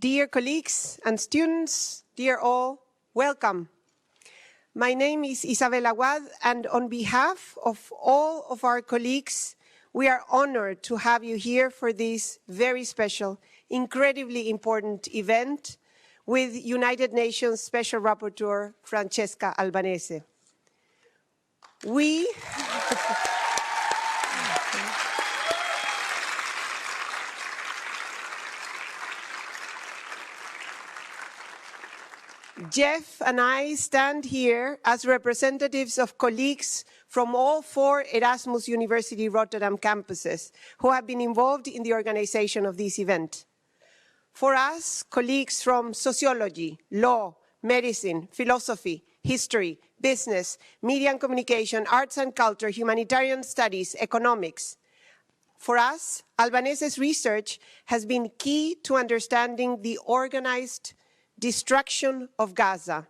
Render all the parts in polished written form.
Dear colleagues and students, dear all, welcome. My name is Isabel Awad, and on behalf of all of our colleagues, we are honored to have you here for this very special, incredibly important event with United Nations Special Rapporteur Francesca Albanese. Jeff and I stand here as representatives of colleagues from all 4 Erasmus University Rotterdam campuses who have been involved in the organization of this event. For us, colleagues from sociology, law, medicine, philosophy, history, business, media and communication, arts and culture, humanitarian studies, economics. For us, Albanese's research has been key to understanding the organized destruction of Gaza,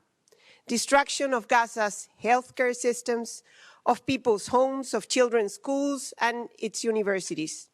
destruction of Gaza's healthcare systems, of people's homes, of children's schools, and its universities.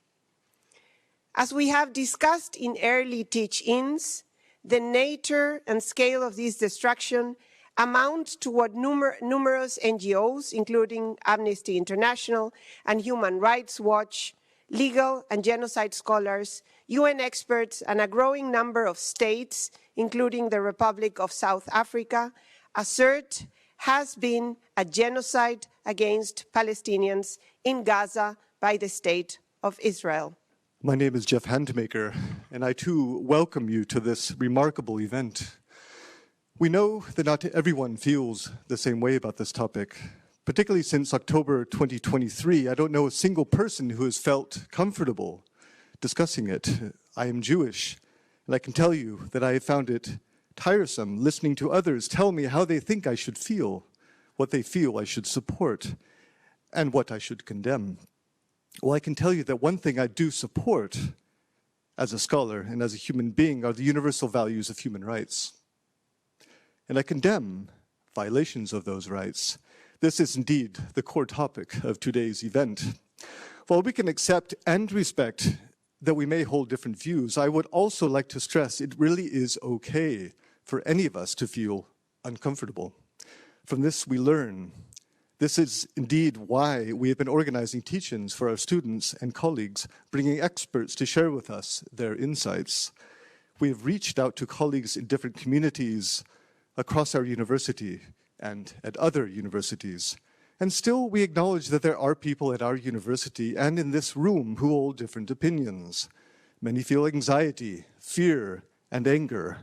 As we have discussed in early teach-ins, the nature and scale of this destruction amount to what numerous NGOs, including Amnesty International and Human Rights Watch, legal and genocide scholars, UN experts, and a growing number of states, including the Republic of South Africa, assert has been a genocide against Palestinians in Gaza by the State of Israel. My name is Jeff Handmaker, and I too welcome you to this remarkable event. We know that not everyone feels the same way about this topic. Particularly since October 2023, I don't know a single person who has felt comfortable discussing it. I am Jewish, and I can tell you that I have found it tiresome listening to others tell me how they think I should feel, what they feel I should support, and what I should condemn. Well, I can tell you that one thing I do support as a scholar and as a human being are the universal values of human rights. And I condemn violations of those rights. This is indeed the core topic of today's event. While we can accept and respect that we may hold different views, I would also like to stress it really is okay for any of us to feel uncomfortable. From this we learn. This is indeed why we have been organizing teach-ins for our students and colleagues, bringing experts to share with us their insights. We have reached out to colleagues in different communities across our university and at other universities. And still we acknowledge that there are people at our university and in this room who hold different opinions. Many feel anxiety, fear, and anger.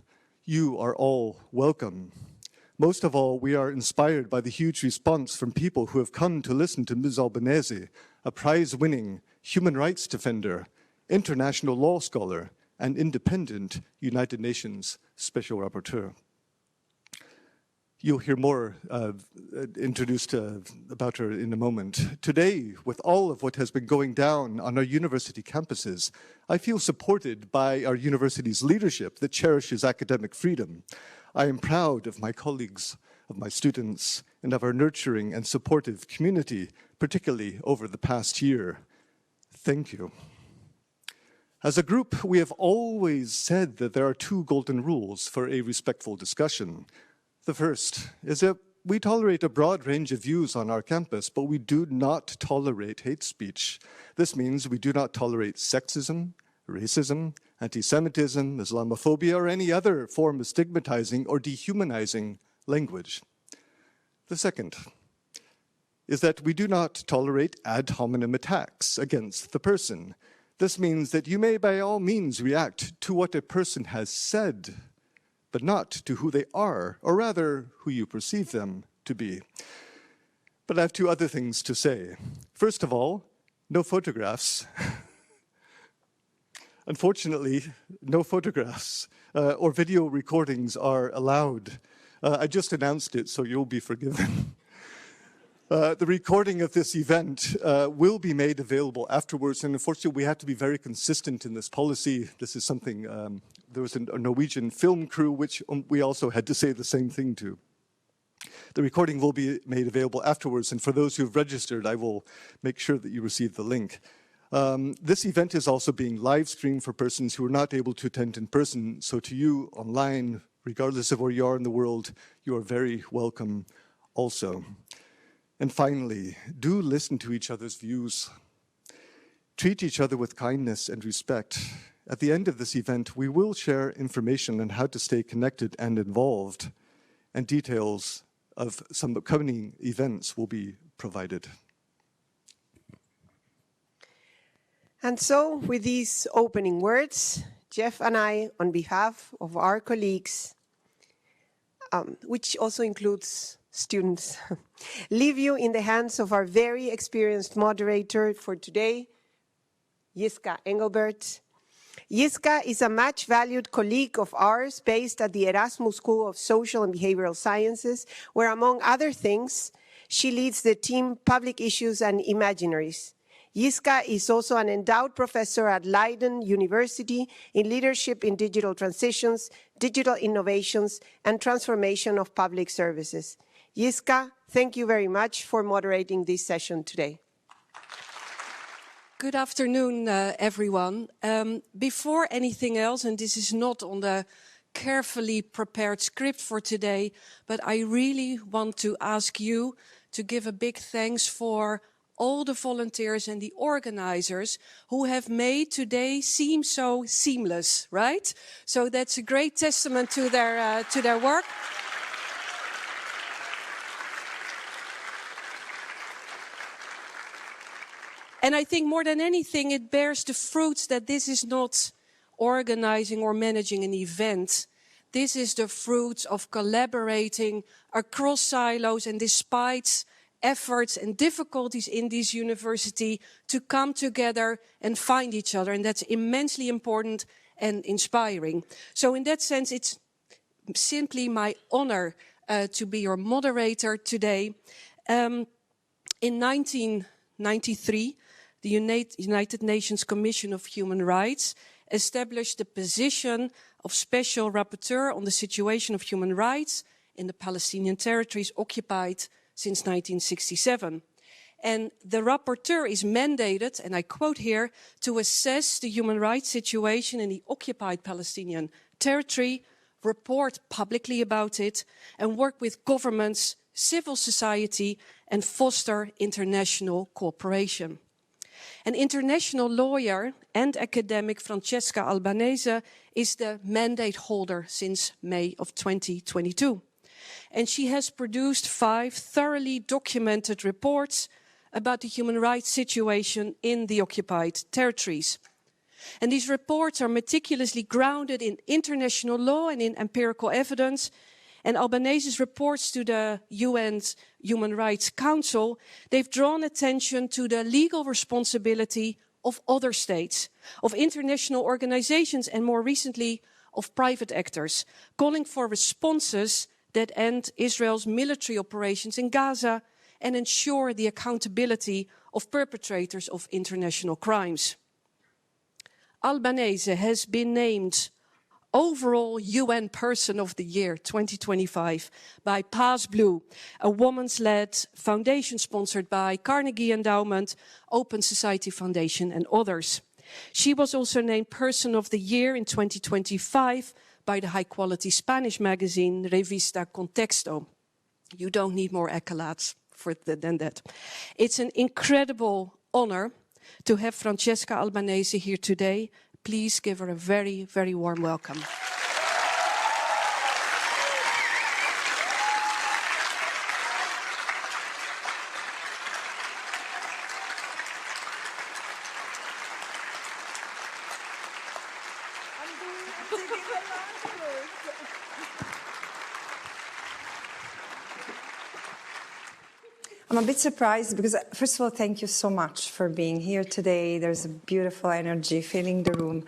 You are all welcome. Most of all, we are inspired by the huge response from people who have come to listen to Ms. Albanese, a prize-winning human rights defender, international law scholar, and independent United Nations Special Rapporteur. You'll hear more introduced about her in a moment. Today, with all of what has been going down on our university campuses, I feel supported by our university's leadership that cherishes academic freedom. I am proud of my colleagues, of my students, and of our nurturing and supportive community, particularly over the past year. Thank you. As a group, we have always said that there are 2 golden rules for a respectful discussion. The first is that we tolerate a broad range of views on our campus, but we do not tolerate hate speech. This means we do not tolerate sexism, racism, anti-Semitism, Islamophobia, or any other form of stigmatizing or dehumanizing language. The second is that we do not tolerate ad hominem attacks against the person. This means that you may by all means react to what a person has said, but not to who they are, or rather, who you perceive them to be. But I have 2 other things to say. First of all, no photographs. Unfortunately, no photographs or video recordings are allowed. I just announced it, so you'll be forgiven. The recording of this event will be made available afterwards, and unfortunately we have to be very consistent in this policy. This is something, there was a Norwegian film crew which we also had to say the same thing to. The recording will be made available afterwards, and for those who have registered, I will make sure that you receive the link. This event is also being live streamed for persons who are not able to attend in person. So to you online, regardless of where you are in the world, you are very welcome also. And finally, do listen to each other's views. Treat each other with kindness and respect. At the end of this event, we will share information on how to stay connected and involved, and details of some upcoming events will be provided. And so, with these opening words, Jeff and I, on behalf of our colleagues, which also includes students, leave you in the hands of our very experienced moderator for today, Jiska Engelbert. Jiska is a much-valued colleague of ours based at the Erasmus School of Social and Behavioral Sciences, where, among other things, she leads the team Public Issues and Imaginaries. Jiska is also an endowed professor at Leiden University in Leadership in Digital Transitions, Digital Innovations, and Transformation of Public Services. Jiska, thank you very much for moderating this session today. Good afternoon, everyone. Before anything else, and this is not on the carefully prepared script for today, but I really want to ask you to give a big thanks for all the volunteers and the organizers who have made today seem so seamless, right? So that's a great testament to their work. And I think more than anything, it bears the fruits that this is not organizing or managing an event. This is the fruits of collaborating across silos and despite efforts and difficulties in this university to come together and find each other. And that's immensely important and inspiring. So in that sense, it's simply my honor to be your moderator today. In 1993, the United Nations Commission of Human Rights established the position of Special Rapporteur on the situation of human rights in the Palestinian territories occupied since 1967. And the rapporteur is mandated, and I quote here, to assess the human rights situation in the occupied Palestinian territory, report publicly about it, and work with governments, civil society, and foster international cooperation. An international lawyer and academic, Francesca Albanese, is the mandate holder since May of 2022. And she has produced 5 thoroughly documented reports about the human rights situation in the occupied territories. And these reports are meticulously grounded in international law and in empirical evidence. And Albanese's reports to the UN's Human Rights Council, they've drawn attention to the legal responsibility of other states, of international organizations, and more recently, of private actors, calling for responses that end Israel's military operations in Gaza and ensure the accountability of perpetrators of international crimes. Albanese has been named overall UN Person of the Year 2025 by Pass Blue, a women's-led foundation sponsored by Carnegie Endowment, Open Society Foundation and others. She was also named Person of the Year in 2025 by the high-quality Spanish magazine Revista Contexto. You don't need more accolades than that. It's an incredible honor to have Francesca Albanese here today. Please give her a very, very warm welcome. I'm a bit surprised because, first of all, thank you so much for being here today. There's a beautiful energy filling the room.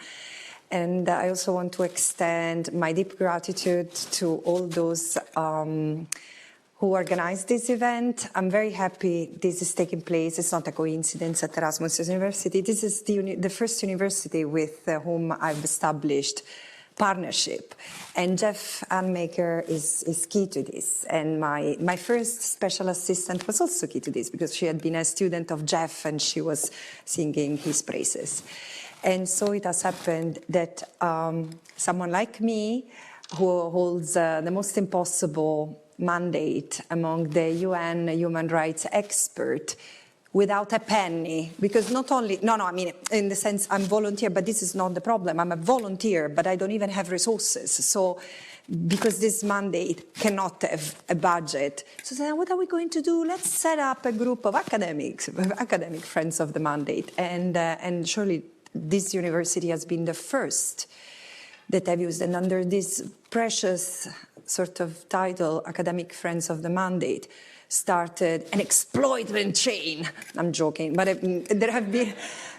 And I also want to extend my deep gratitude to all those who organized this event. I'm very happy this is taking place. It's not a coincidence at Erasmus University. This is the first university with whom I've established partnership. And Jeff Handmaker is key to this. And my first special assistant was also key to this, because she had been a student of Jeff and she was singing his praises. And so it has happened that someone like me, who holds the most impossible mandate among the UN human rights expert, without a penny, because not only, I mean, in the sense I'm volunteer, but this is not the problem. I'm a volunteer, but I don't even have resources. So, because this mandate cannot have a budget. So then what are we going to do? Let's set up a group of academics, academic friends of the mandate. And surely this university has been the first that I've used. And under this precious sort of title, Academic Friends of the Mandate, started an exploitment chain. I'm joking, but there have been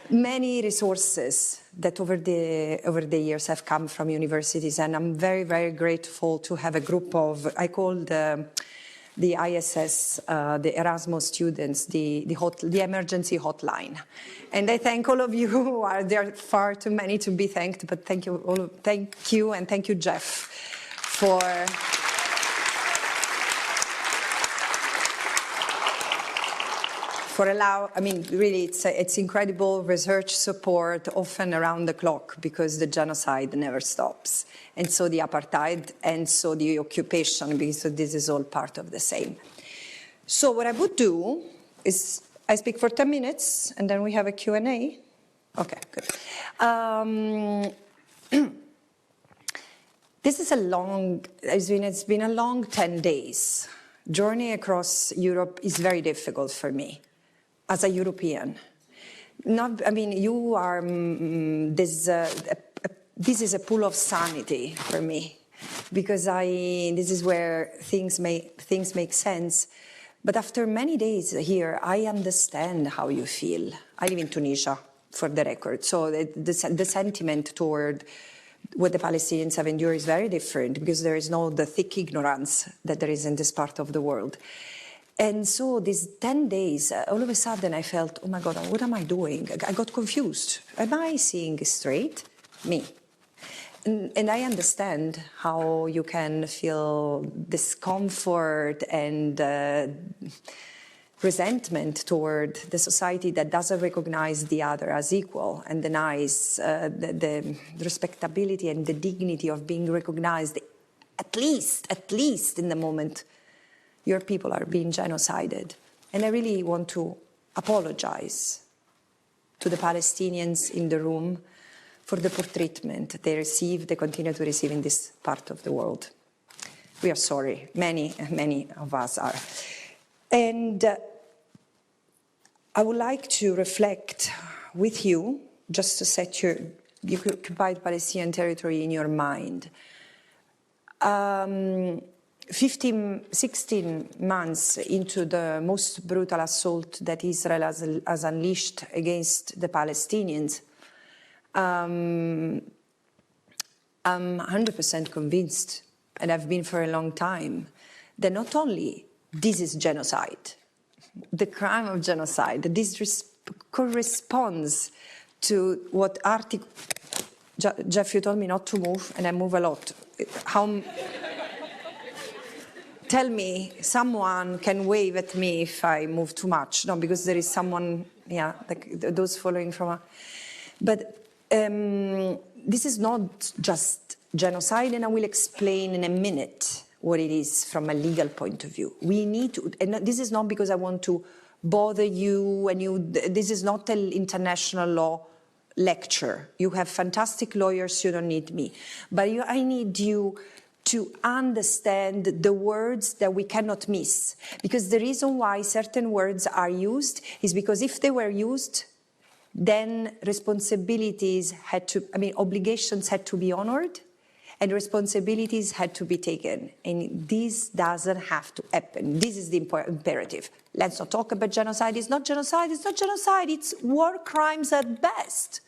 many resources that over the years have come from universities, and I'm very, very grateful to have a group of, I call the ISS, the Erasmus students, the emergency hotline. And I thank all of you who are there, far too many to be thanked, but thank you all, thank you, and thank you, Jeff, for I mean, really, it's incredible research support, often around the clock, because the genocide never stops. And so the apartheid, and so the occupation, because this is all part of the same. So what I would do is I speak for 10 minutes, and then we have a Q&A. Okay, good. This is it's been a long 10 days. Journey across Europe is very difficult for me as a European. I mean, you are, this is a pool of sanity for me, because this is where things make sense. But after many days here, I understand how you feel. I live in Tunisia, for the record, so the sentiment toward what the Palestinians have endured is very different, because there is the thick ignorance that there is in this part of the world. And so these 10 days, all of a sudden I felt, oh my God, what am I doing? I got confused. Am I seeing straight? Me. And I understand how you can feel discomfort and resentment toward the society that doesn't recognize the other as equal and denies the respectability and the dignity of being recognized, at least in the moment your people are being genocided. And I really want to apologize to the Palestinians in the room for the poor treatment they continue to receive in this part of the world. We are sorry, many of us are. And I would like to reflect with you, just to set your occupied Palestinian territory in your mind. 16 months into the most brutal assault that Israel has unleashed against the Palestinians, I'm 100% convinced, and I've been for a long time, that not only this is genocide, the crime of genocide, this corresponds to what Article... Jeff, you told me not to move, and I move a lot. Tell me, someone can wave at me if I move too much. No, because there is someone, yeah, like those following from... But this is not just genocide, and I will explain in a minute what it is from a legal point of view. We need to, and this is not because I want to bother you, and this is not an international law lecture. You have fantastic lawyers, you don't need me. But I need you to understand the words that we cannot miss. Because the reason why certain words are used is because if they were used, then obligations had to be honored, and responsibilities had to be taken. And this doesn't have to happen. This is the imperative. Let's not talk about genocide. It's not genocide. It's not genocide. It's war crimes at best.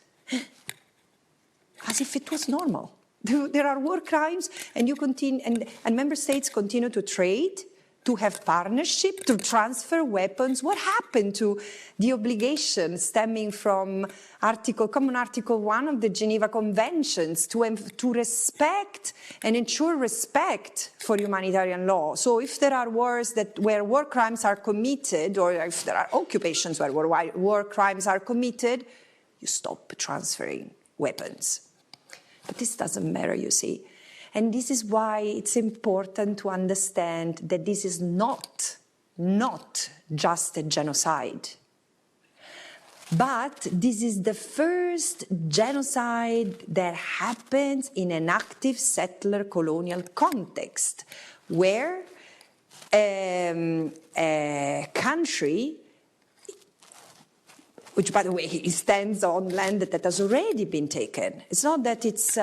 As if it was normal. There are war crimes, and you continue, and member states continue to trade to have partnership, to transfer weapons? What happened to the obligation stemming from Common Article 1 of the Geneva Conventions to respect and ensure respect for humanitarian law? So if there are wars where war crimes are committed, or if there are occupations where war crimes are committed, you stop transferring weapons. But this doesn't matter, you see. And this is why it's important to understand that this is not just a genocide. But this is the first genocide that happens in an active settler colonial context, where a country, which, by the way, stands on land that has already been taken. It's not that it's...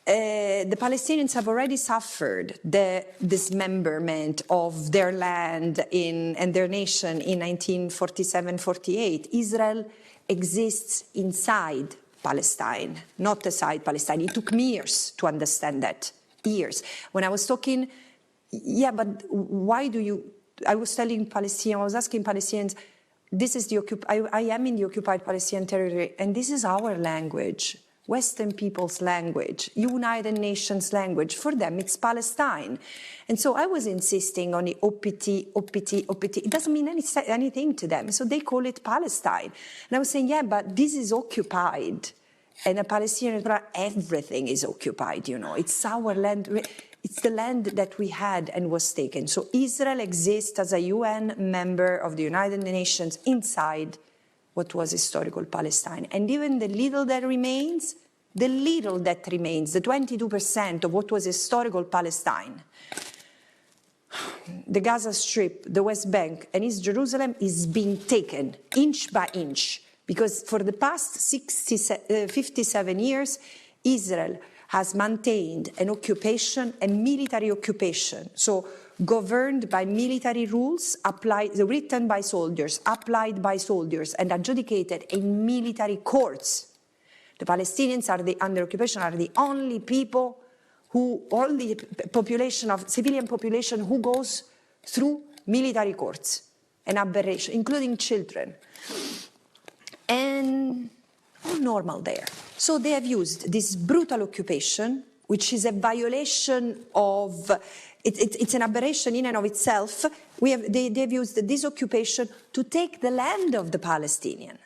the Palestinians have already suffered the dismemberment of their land and their nation in 1947-48. Israel exists inside Palestine, not aside Palestine. It took me years to understand that, years. When I was talking, yeah, but why do you... I was telling Palestinians, I was asking Palestinians, this is I am in the occupied Palestinian territory, and this is our language. Western people's language, United Nations language. For them, it's Palestine. And so I was insisting on the OPT. It doesn't mean anything to them. So they call it Palestine. And I was saying, yeah, but this is occupied. And a Palestinian, everything is occupied, you know. It's our land. It's the land that we had and was taken. So Israel exists as a UN member of the United Nations inside what was historical Palestine. And even the little that remains, the 22% of what was historical Palestine, the Gaza Strip, the West Bank, and East Jerusalem is being taken inch by inch, because for the past 57 years, Israel has maintained an occupation, a military occupation. So governed by military rules, written by soldiers, applied by soldiers, and adjudicated in military courts. The Palestinians under occupation are the only people civilian population who goes through military courts, an aberration, including children. And normal there. So they have used this brutal occupation, which is a violation of... It's an aberration in and of itself. They've used this occupation to take the land of the Palestinian.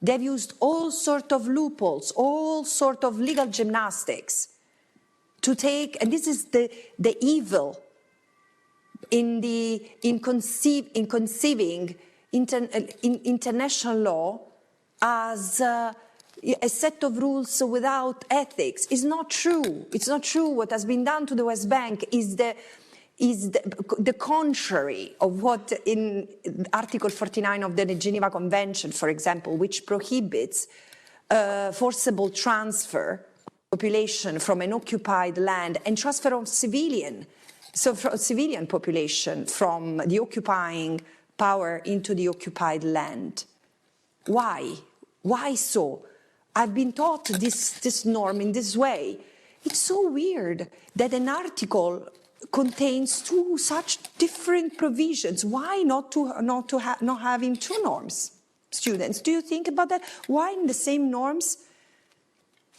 They've used all sorts of loopholes, all sorts of legal gymnastics to take, and this is the evil in conceiving international law as a set of rules without ethics. Is not true. It's not true. What has been done to the West Bank is the contrary of what in Article 49 of the Geneva Convention, for example, which prohibits forcible transfer of population from an occupied land and transfer of civilian population from the occupying power into the occupied land. Why? Why so? I've been taught this norm in this way. It's so weird that an article contains two such different provisions. Why not having two norms? Students, do you think about that? Why in the same norms?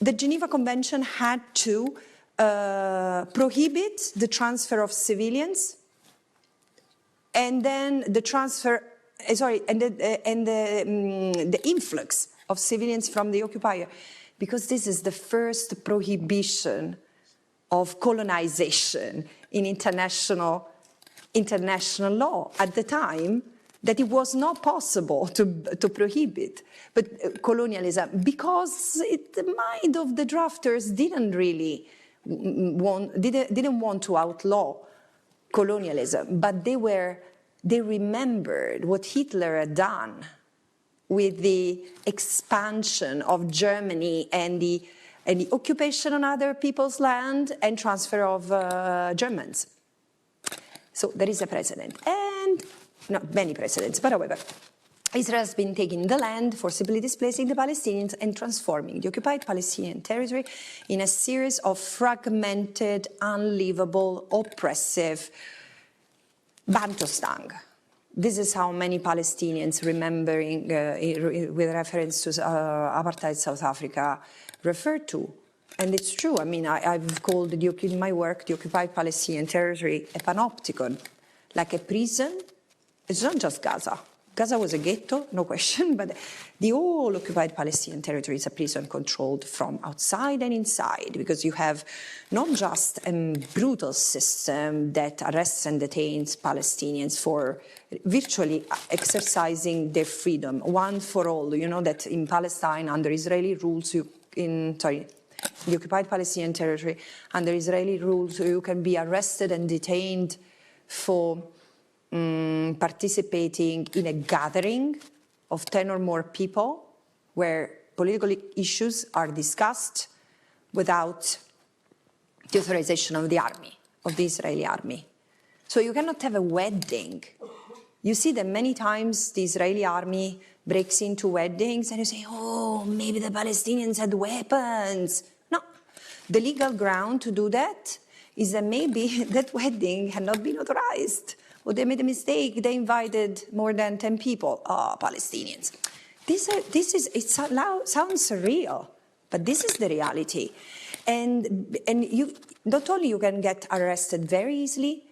The Geneva Convention had to prohibit the transfer of civilians, and then the transfer, the influx of civilians from the occupier, because this is the first prohibition of colonization in international law at the time, that it was not possible to prohibit colonialism, because the mind of the drafters didn't want to outlaw colonialism, but they remembered what Hitler had done with the expansion of Germany and the occupation on other people's land and transfer of Germans. So there is a precedent, and not many precedents, but however, Israel has been taking the land, forcibly displacing the Palestinians, and transforming the occupied Palestinian territory in a series of fragmented, unlivable, oppressive Bantustang. This is how many Palestinians remembering, with reference to apartheid South Africa, refer to. And it's true. I mean, I've called in my work the occupied Palestinian territory a panopticon, like a prison. It's not just Gaza. Gaza was a ghetto, no question, but the whole occupied Palestinian territory is a prison controlled from outside and inside, because you have not just a brutal system that arrests and detains Palestinians for virtually exercising their freedom, one for all. You know that in Palestine, under Israeli rules, the occupied Palestinian territory, under Israeli rules, you can be arrested and detained for participating in a gathering of 10 or more people where political issues are discussed without the authorization of the army, of the Israeli army. So you cannot have a wedding. You see that many times the Israeli army breaks into weddings and you say, oh, maybe the Palestinians had weapons. No, the legal ground to do that is that maybe that wedding had not been authorized. Or they made a mistake, they invited more than 10 people, Palestinians. It sounds surreal, but this is the reality. And you, not only you can get arrested very easily,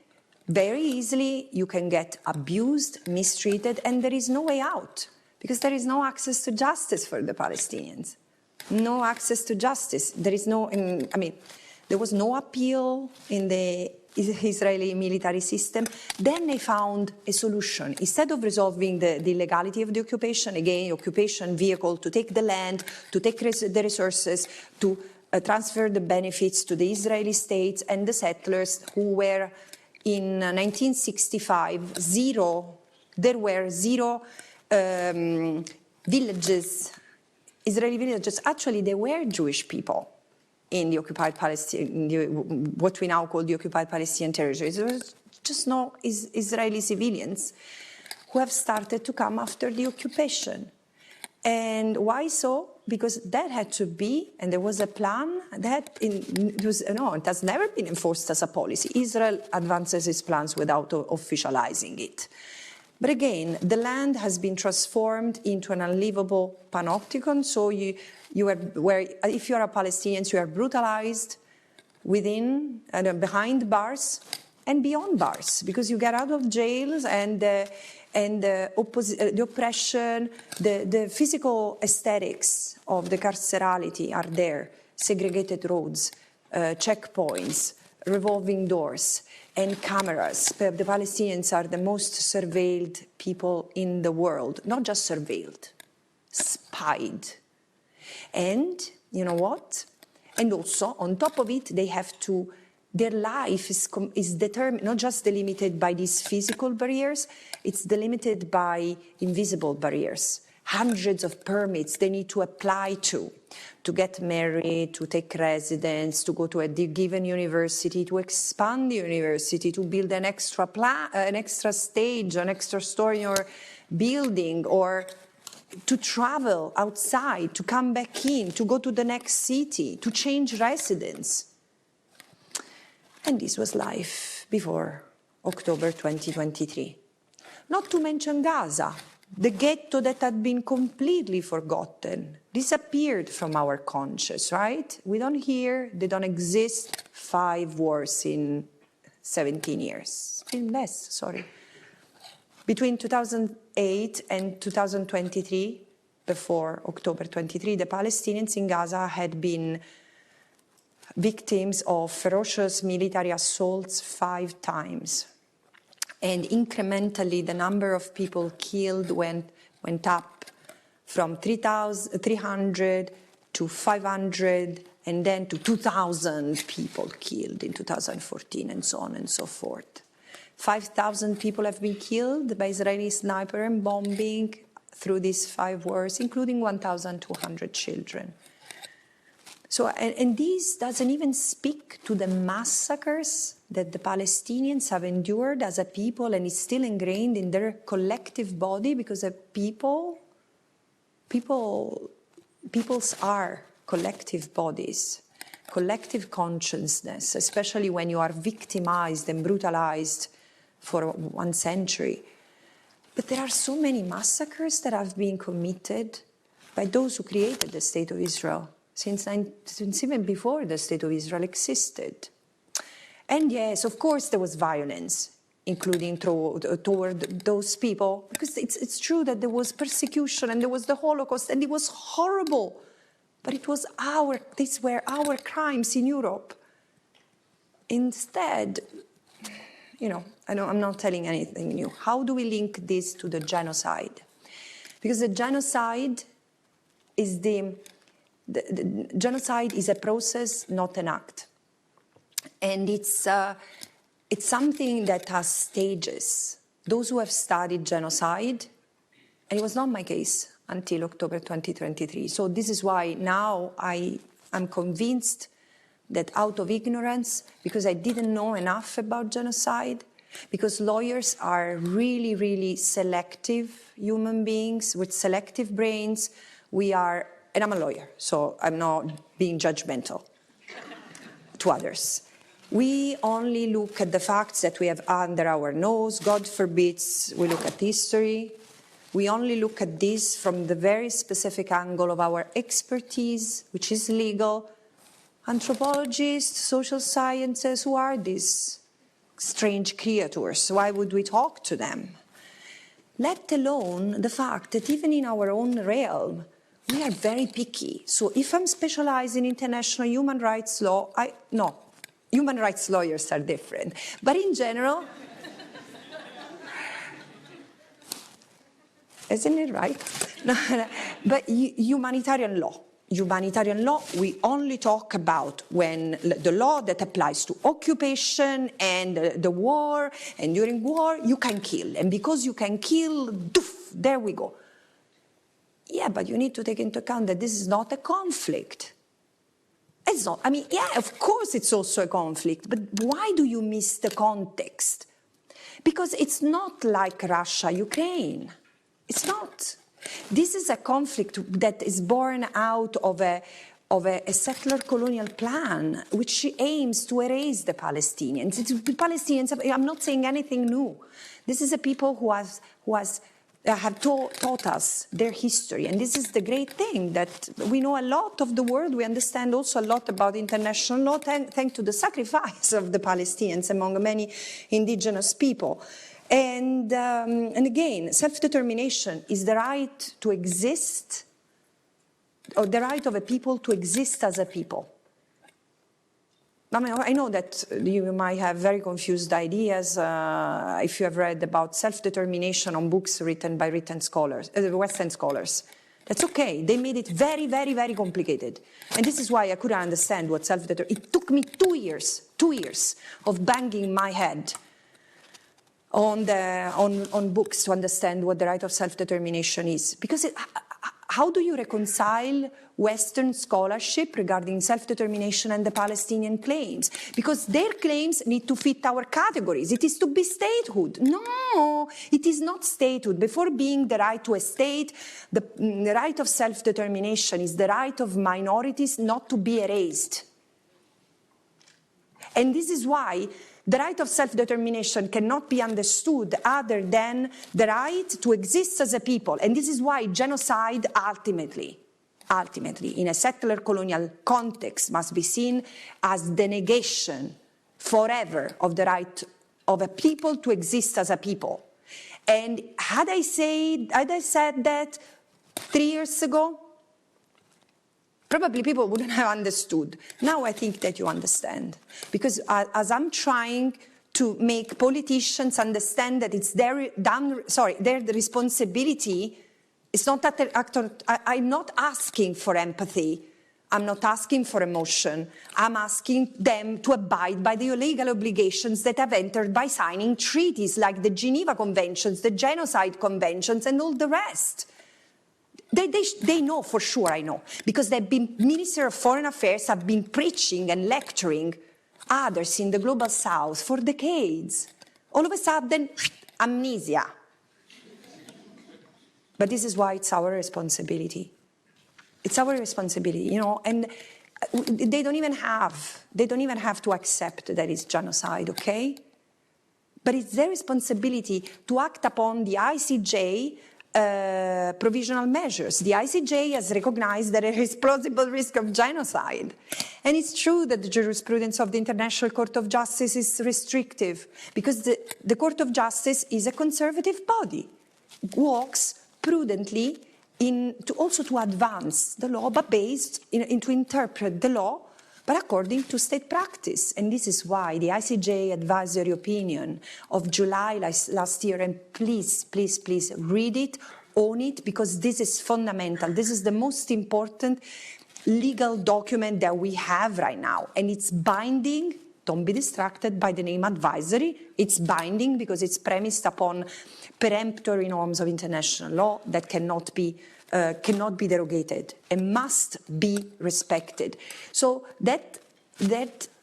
you can get abused, mistreated, and there is no way out, because there is no access to justice for the Palestinians. No access to justice. There is no, there was no appeal in the Israeli military system. Then they found a solution. Instead of resolving the illegality of the occupation, again, occupation vehicle to take the land, to take the resources, to transfer the benefits to the Israeli states and the settlers who were in 1965, there were zero villages, Israeli villages. Actually, there were Jewish people in the occupied Palestinian, what we now call the occupied Palestinian territories. There was just no Israeli civilians who have started to come after the occupation. And why so? Because that had to be, and there was a plan that it has never been enforced as a policy. Israel advances its plans without officializing it. But again, the land has been transformed into an unlivable panopticon. So if you are a Palestinian, you are brutalized within and behind bars and beyond bars, because you get out of jails and the oppression, the physical aesthetics of the carcerality are there. Segregated roads, checkpoints, revolving doors, and cameras. The Palestinians are the most surveilled people in the world. Not just surveilled, spied. And you know what? And also, on top of it, they have to, their life is determined, not just delimited by these physical barriers, it's delimited by invisible barriers. Hundreds of permits they need to apply to get married, to take residence, to go to a given university, to expand the university, to build an extra stage, an extra story in your building, or to travel outside, to come back in, to go to the next city, to change residence. And this was life before October 2023. Not to mention Gaza, the ghetto that had been completely forgotten, disappeared from our conscious, right? We don't hear, they don't exist. 5 wars in 17 years, less, sorry. Between 2008 and 2023, before October 23, the Palestinians in Gaza had been victims of ferocious military assaults 5 times. And incrementally, the number of people killed went up from 300 to 500, and then to 2,000 people killed in 2014, and so on and so forth. 5,000 people have been killed by Israeli sniper and bombing through these 5 wars, including 1,200 children. So, and this doesn't even speak to the massacres that the Palestinians have endured as a people, and is still ingrained in their collective body, because peoples are collective bodies, collective consciousness, especially when you are victimized and brutalized for 1 century. But there are so many massacres that have been committed by those who created the State of Israel, since even before the State of Israel existed. And yes, of course, there was violence, including toward those people, because it's true that there was persecution and there was the Holocaust, and it was horrible. But these were our crimes in Europe. Instead, I'm not telling anything new. How do we link this to the genocide? Because the genocide is the genocide is a process, not an act. And it's something that has stages. Those who have studied genocide, and it was not my case until October 2023. So this is why now I'm convinced that out of ignorance, because I didn't know enough about genocide, because lawyers are really, really selective human beings with selective brains. And I'm a lawyer, so I'm not being judgmental to others. We only look at the facts that we have under our nose. God forbids we look at history. We only look at this from the very specific angle of our expertise, which is legal. Anthropologists, social sciences, who are these strange creatures? Why would we talk to them? Let alone the fact that even in our own realm, we are very picky. So if I'm specialized in international human rights law, human rights lawyers are different. But in general, isn't it right? But humanitarian law, we only talk about when the law that applies to occupation and the war, and during war, you can kill. And because you can kill, doof, there we go. Yeah, but you need to take into account that this is not a conflict. It's not. Of course it's also a conflict, but why do you miss the context? Because it's not like Russia, Ukraine. It's not. This is a conflict that is born out of a settler colonial plan, which aims to erase the Palestinians. The Palestinians, I'm not saying anything new. This is a people who have taught us their history. And this is the great thing, that we know a lot of the world. We understand also a lot about international law, thanks to the sacrifice of the Palestinians among many indigenous people. And again, self-determination is the right to exist, or the right of a people to exist as a people. I know that you might have very confused ideas if you have read about self-determination on books written by Western scholars. That's okay. They made it very, very, very complicated. And this is why I couldn't understand what self-determination... It took me 2 years of banging my head on books to understand what the right of self-determination is. Because how do you reconcile Western scholarship regarding self-determination and the Palestinian claims? Because their claims need to fit our categories. It is to be statehood. No, it is not statehood. Before being the right to a state, the right of self-determination is the right of minorities not to be erased. And this is why the right of self-determination cannot be understood other than the right to exist as a people. And this is why genocide ultimately, in a settler colonial context, must be seen as the negation forever of the right of a people to exist as a people. And had I said that 3 years ago, probably people wouldn't have understood. Now I think that you understand. Because as I'm trying to make politicians understand that it's their responsibility, it's not that I'm not asking for empathy. I'm not asking for emotion. I'm asking them to abide by the legal obligations that have entered by signing treaties like the Geneva Conventions, the Genocide Conventions, and all the rest. They know, for sure I know, because they've been, Minister of Foreign Affairs have been preaching and lecturing others in the Global South for decades. All of a sudden, amnesia. But this is why it's our responsibility. It's our responsibility, and they don't even have to accept that it's genocide, okay? but it's their responsibility to act upon the ICJ provisional measures. The ICJ has recognized that there is plausible risk of genocide. And it's true that the jurisprudence of the International Court of Justice is restrictive, because the Court of Justice is a conservative body, works prudently also to advance the law, but based to interpret the law, but according to state practice. And this is why the ICJ advisory opinion of July last year, and please, please, please read it, own it, because this is fundamental. This is the most important legal document that we have right now. And it's binding. Don't be distracted by the name advisory. It's binding because it's premised upon peremptory norms of international law that cannot be derogated and must be respected. So that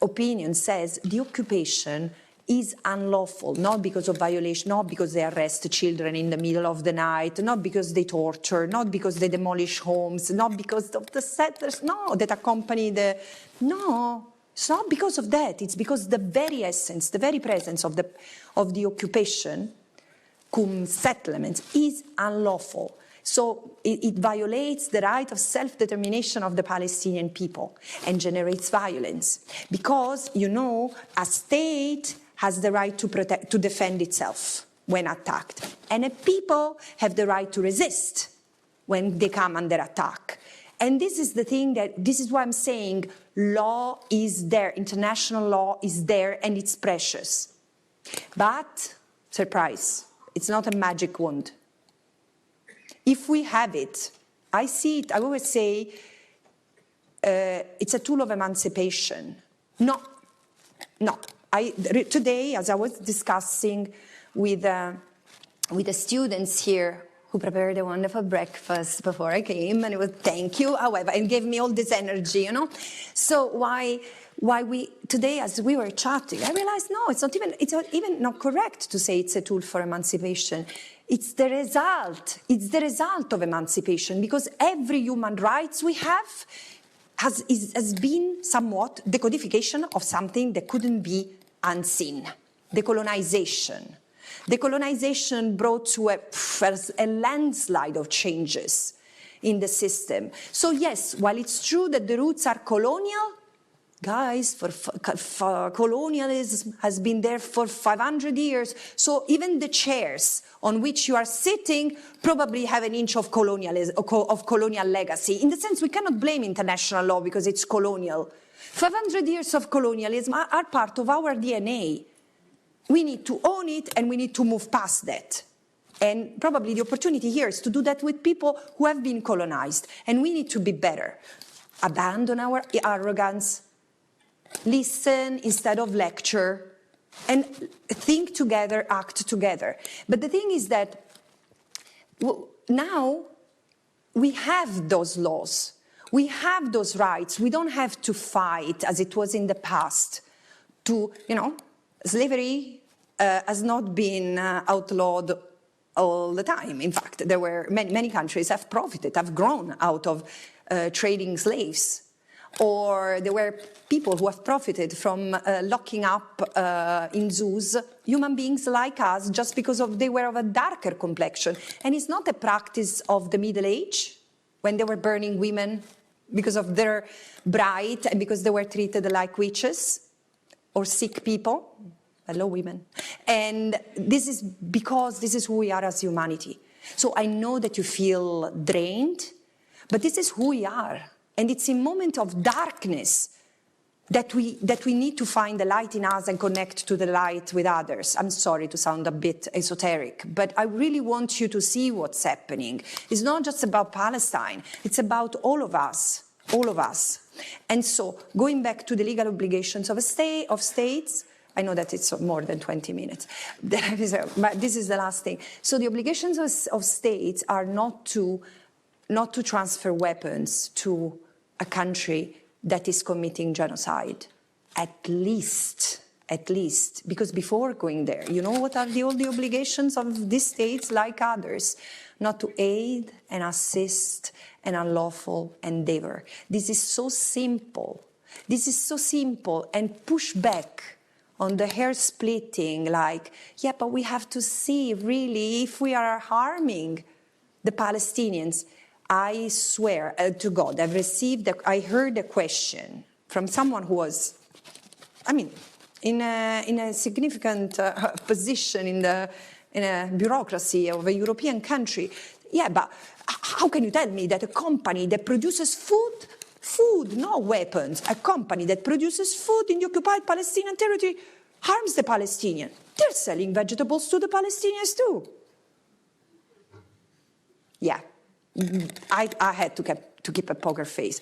opinion says the occupation is unlawful, not because of violation, not because they arrest children in the middle of the night, not because they torture, not because they demolish homes, not because of the settlers, that accompany it's not because of that. It's because the very essence, the very presence of the occupation, cum settlements, is unlawful. So it violates the right of self-determination of the Palestinian people and generates violence. Because, a state has the right to defend itself when attacked. And a people have the right to resist when they come under attack. And this is this is why I'm saying law is there, international law is there, and it's precious. But, surprise, it's not a magic wand. If we have it, I see it, I always say, it's a tool of emancipation. No. Today, as I was discussing with the students here who prepared a wonderful breakfast before I came, and it was thank you, however, and gave me all this energy, So why today, as we were chatting, I realized, no, it's not even not correct to say it's a tool for emancipation. It's the result of emancipation, because every human rights we have has been somewhat the codification of something that couldn't be unseen, decolonization. Decolonization brought to a landslide of changes in the system. So yes, while it's true that the roots are colonial, guys, for colonialism has been there for 500 years. So even the chairs on which you are sitting probably have an inch of colonialism, of colonial legacy. In the sense, we cannot blame international law because it's colonial. 500 years of colonialism are part of our DNA. We need to own it, and we need to move past that. And probably the opportunity here is to do that with people who have been colonized. And we need to be better. Abandon our arrogance. Listen instead of lecture. And think together, act together. But the thing is that now we have those laws. We have those rights. We don't have to fight as it was in the past to, slavery has not been outlawed all the time. In fact, there were many countries have profited, have grown out of trading slaves. Or there were people who have profited from locking up in zoos human beings like us just because they were of a darker complexion. And it's not a practice of the Middle Age, when they were burning women because of their bright and because they were treated like witches or sick people. Hello, women. And this is because this is who we are as humanity. So I know that you feel drained, but this is who we are. And it's in moments of darkness that we need to find the light in us and connect to the light with others. I'm sorry to sound a bit esoteric, but I really want you to see what's happening. It's not just about Palestine. It's about all of us. And so going back to the legal obligations of states, I know that it's more than 20 minutes, but this is the last thing. So the obligations of states are not to transfer weapons to a country that is committing genocide, at least, because before going there, what are all the obligations of these states like others? Not to aid and assist an unlawful endeavor. This is so simple, and push back on the hair splitting, like, yeah, but we have to see really if we are harming the Palestinians. I swear to God, I heard a question from someone who was, I mean, in a significant position in a bureaucracy of a European country. Yeah, but how can you tell me that a company that produces food, not weapons, a company that produces food in the occupied Palestinian territory harms the Palestinians? They're selling vegetables to the Palestinians too. Yeah, I had to keep a poker face.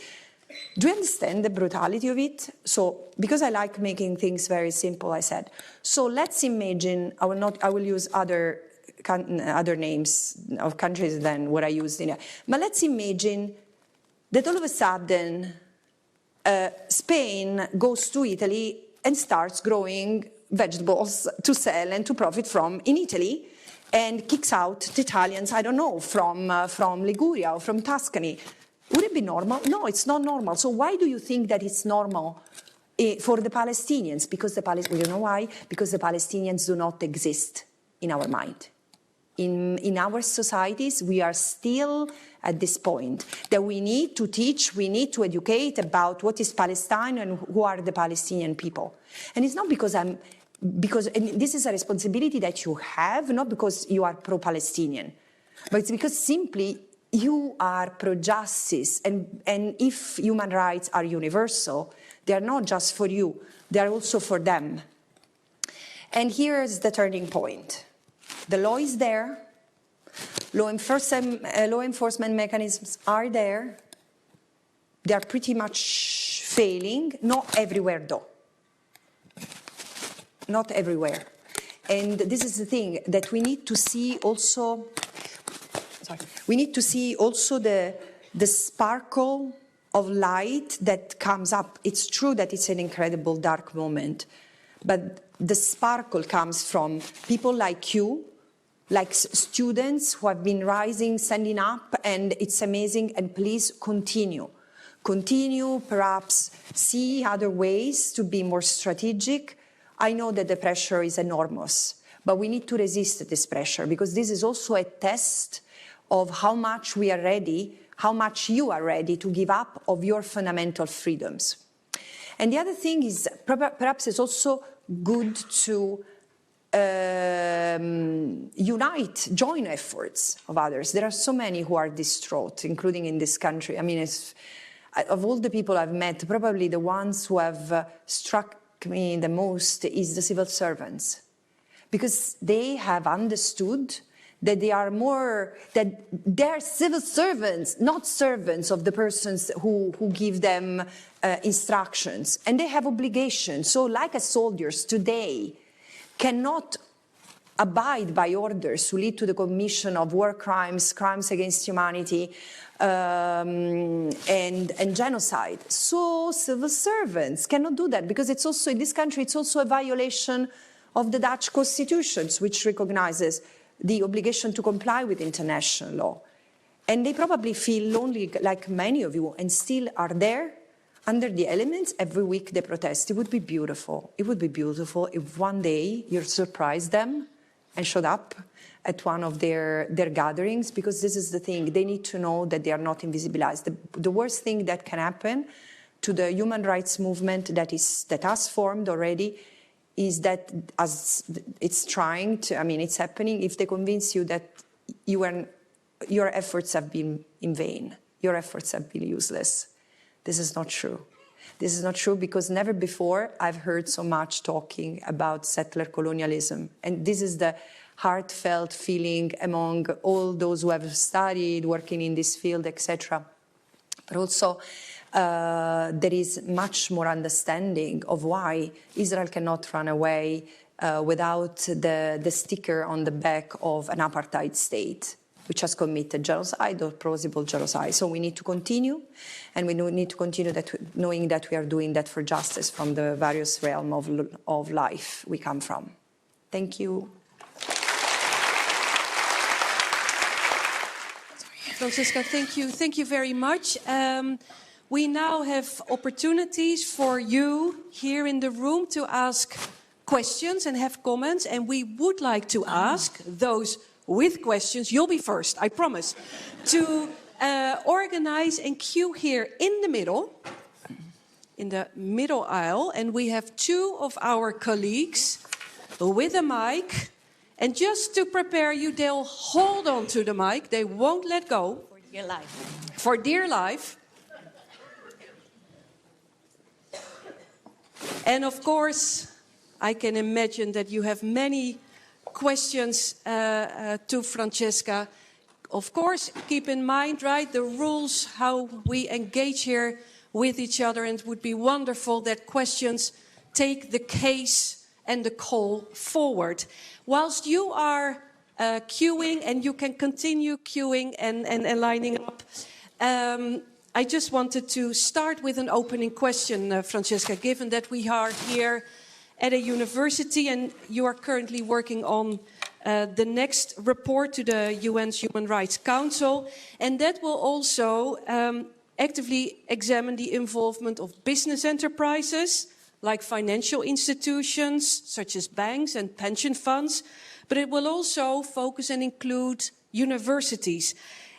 Do you understand the brutality of it? So, because I like making things very simple, I said, so let's imagine, I will use other names of countries than what I used in it. But let's imagine that all of a sudden Spain goes to Italy and starts growing vegetables to sell and to profit from in Italy and kicks out the Italians, I don't know, from Liguria or from Tuscany. Would it be normal? No, it's not normal. So why do you think that it's normal for the Palestinians? Because you know why? Because the Palestinians do not exist in our mind. In our societies, we are still at this point that we need to teach, we need to educate about what is Palestine and who are the Palestinian people. And it's not because and this is a responsibility that you have, not because you are pro-Palestinian, but it's because simply you are pro-justice. And if human rights are universal, they are not just for you, they are also for them. And here's the turning point. The law is there, law enforcement mechanisms are there, they are pretty much failing, not everywhere though. Not everywhere. And this is the thing that we need to see also, we need to see also the sparkle of light that comes up. It's true that it's an incredible dark moment, but the sparkle comes from people like you, like students who have been rising, standing up, and it's amazing, and please continue. Continue, perhaps see other ways to be more strategic. I know that the pressure is enormous, but we need to resist this pressure because this is also a test of how much we are ready, how much you are ready to give up of your fundamental freedoms. And the other thing is, perhaps it's also good to unite, join efforts of others. There are so many who are distraught, including in this country. I mean, of all the people I've met, probably the ones who have struck me the most is the civil servants, because they have understood that they are they're civil servants, not servants of the persons who give them instructions, and they have obligations. So like as soldiers today cannot abide by orders who lead to the commission of war crimes, crimes against humanity, and genocide. So civil servants cannot do that, because it's also, in this country, it's also a violation of the Dutch constitutions, which recognizes the obligation to comply with international law. And they probably feel lonely, like many of you, and still are there under the elements. Every week they protest. It would be beautiful. It would be beautiful if one day you surprised them and showed up at one of their gatherings, because this is the thing. They need to know that they are not invisibilized. The worst thing that can happen to the human rights movement that has formed already is that, as it's trying to, I mean, it's happening, if they convince you that your efforts have been in vain, your efforts have been useless. This is not true. This is not true, because never before I've heard so much talking about settler colonialism. And this is the heartfelt feeling among all those who have studied, working in this field, etc. But also, there is much more understanding of why Israel cannot run away without the sticker on the back of an apartheid state, which has committed genocide or plausible genocide. So we need to continue, and we need to continue that, knowing that we are doing that for justice from the various realms of life we come from. Thank you. Francesca, thank you. Thank you very much. We now have opportunities for you here in the room to ask questions and have comments, and we would like to ask those with questions, you'll be first, I promise, to organize and queue here in the middle aisle, and we have two of our colleagues with a mic, and just to prepare you, they'll hold on to the mic, they won't let go. For dear life. For dear life. And of course, I can imagine that you have many questions to Francesca. Of course, keep in mind, right, the rules, how we engage here with each other, and it would be wonderful that questions take the case and the call forward. Whilst you are queuing, and you can continue queuing and lining up, I just wanted to start with an opening question, Francesca, given that we are here at a university and you are currently working on the next report to the UN's Human Rights Council, and that will also actively examine the involvement of business enterprises like financial institutions such as banks and pension funds, but it will also focus and include universities,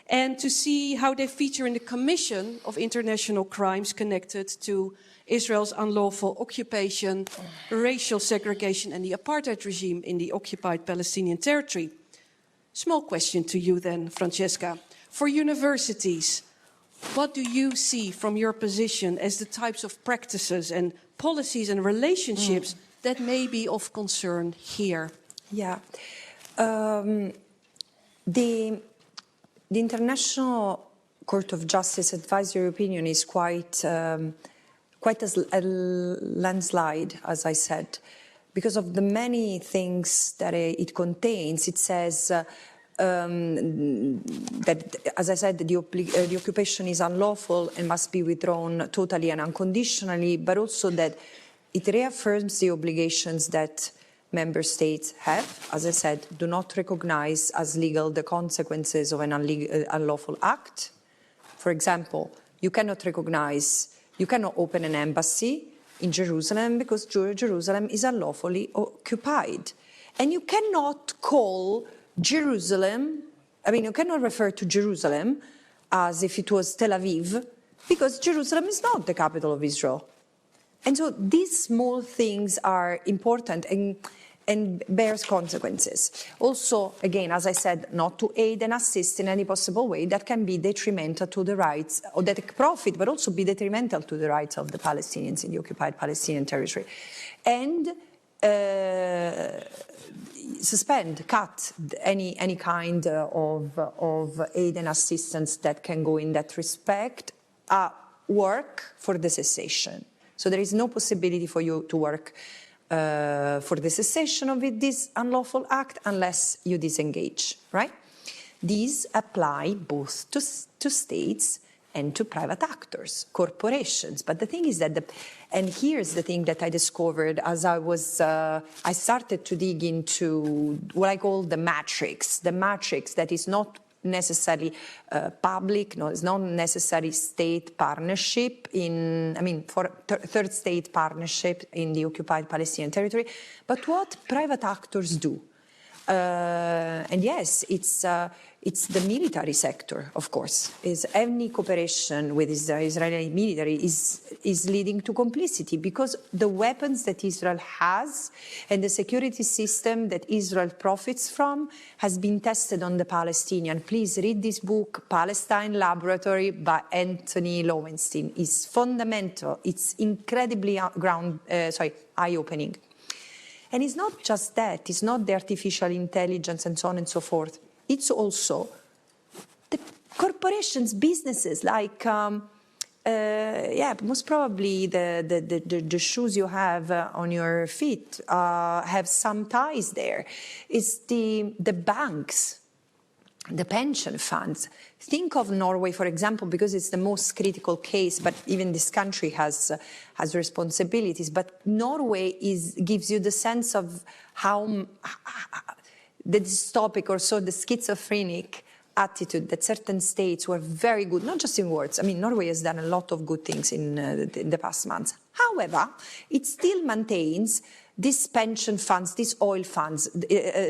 and to see how they feature in the commission of international crimes connected to Israel's unlawful occupation, racial segregation and the apartheid regime in the occupied Palestinian territory. Small question to you then, Francesca. For universities, what do you see from your position as the types of practices and policies and relationships that may be of concern here? Yeah. The International Court of Justice advisory opinion is quite a landslide, as I said, because of the many things that it contains. It says that, as I said, the occupation is unlawful and must be withdrawn totally and unconditionally, but also that it reaffirms the obligations that member states have, as I said, do not recognize as legal the consequences of an unlawful act. For example, you cannot open an embassy in Jerusalem because Jerusalem is unlawfully occupied. And you cannot call Jerusalem, you cannot refer to Jerusalem as if it was Tel Aviv, because Jerusalem is not the capital of Israel. And so these small things are important and bears consequences. Also, again, as I said, not to aid and assist in any possible way that can be detrimental to the rights, or that profit, but also be detrimental to the rights of the Palestinians in the occupied Palestinian territory. And cut any kind of aid and assistance that can go in that respect, work for the cessation. So there is no possibility for you to work for the cessation of this unlawful act unless you disengage, right? These apply both to states and to private actors, corporations. But the thing is that, and here's the thing that I discovered as I started to dig into what I call the matrix that is not necessarily public, no, it's not necessarily state partnership for third state partnership in the occupied Palestinian territory, but what private actors do. And yes, it's the military sector, of course. Any cooperation with the Israeli military is leading to complicity, because the weapons that Israel has and the security system that Israel profits from has been tested on the Palestinian. Please read this book, Palestine Laboratory by Anthony Lowenstein. It's fundamental. It's incredibly eye-opening. And it's not just that, it's not the artificial intelligence and so on and so forth. It's also the corporations, businesses, like, most probably the shoes you have on your feet have some ties there. It's the banks, the pension funds. Think of Norway, for example, because it's the most critical case, but even this country has responsibilities. But Norway gives you the sense of how the dystopic or so the schizophrenic attitude that certain states were very good, not just in words. Norway has done a lot of good things in the past months. However, it still maintains these pension funds, these oil funds,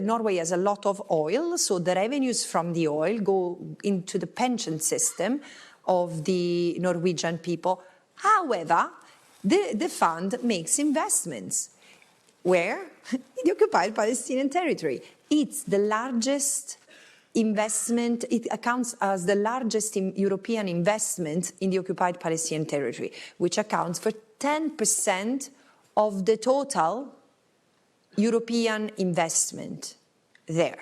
Norway has a lot of oil, so the revenues from the oil go into the pension system of the Norwegian people. However, the fund makes investments. Where? In the occupied Palestinian territory. It's the largest investment, it accounts as the largest European investment in the occupied Palestinian territory, which accounts for 10% of the total European investment there.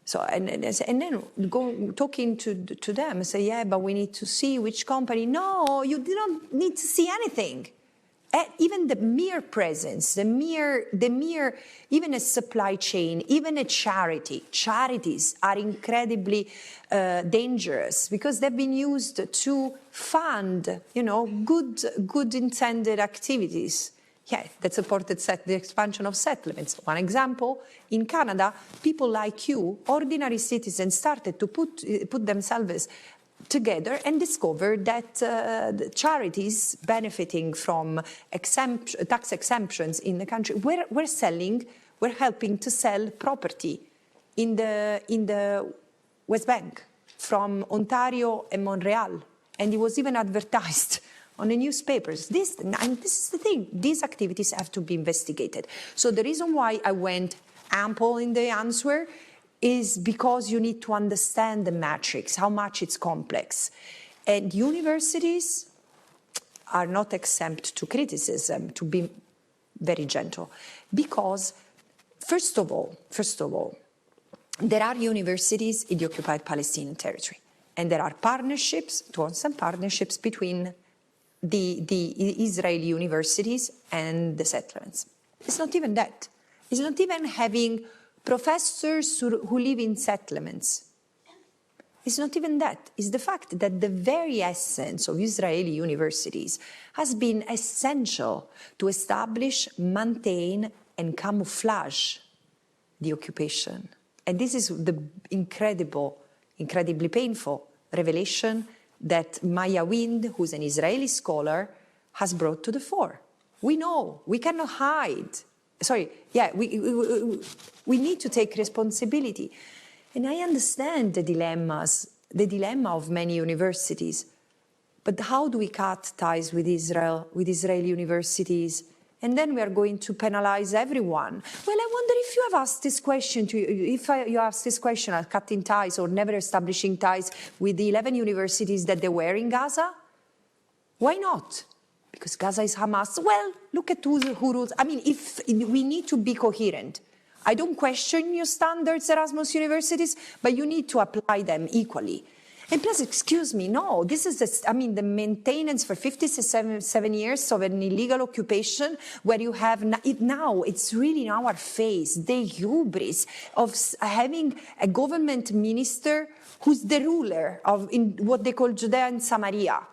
So, and then talking to them, say, yeah, but we need to see which company. No, you don't need to see anything. Even the mere presence, the mere, even a supply chain, even a charity. Charities are incredibly dangerous because they've been used to fund, good intended activities. Yeah, that supported the expansion of settlements. One example, in Canada, people like you, ordinary citizens, started to put themselves together and discovered that the charities benefiting from tax exemptions in the country were helping to sell property in the West Bank from Ontario and Montreal. And it was even advertised on the newspapers. This is the thing. These activities have to be investigated. So the reason why I went ample in the answer is because you need to understand the matrix, how much it's complex. And universities are not exempt to criticism, to be very gentle. Because, first of all, there are universities in the occupied Palestinian territory. And there are partnerships, constant partnerships between the Israeli universities and the settlements. It's not even that. It's not even having professors who live in settlements. It's not even that. It's the fact that the very essence of Israeli universities has been essential to establish, maintain, and camouflage the occupation. And this is the incredibly painful revelation that Maya Wind, who's an Israeli scholar, has brought to the fore. We know, we cannot hide. We need to take responsibility. And I understand the dilemma of many universities. But how do we cut ties with Israel, with Israeli universities? And then we are going to penalize everyone. Well, I wonder if you have asked this question you asked this question at cutting ties or never establishing ties with the 11 universities that they were in Gaza? Why not? Because Gaza is Hamas. Well, look at who rules. I mean, if we need to be coherent. I don't question your standards, Erasmus universities, but you need to apply them equally. And plus, excuse me, no, this is the maintenance for 57 years of an illegal occupation where you have now, it's really in our face, the hubris of having a government minister who's the ruler in what they call Judea and Samaria.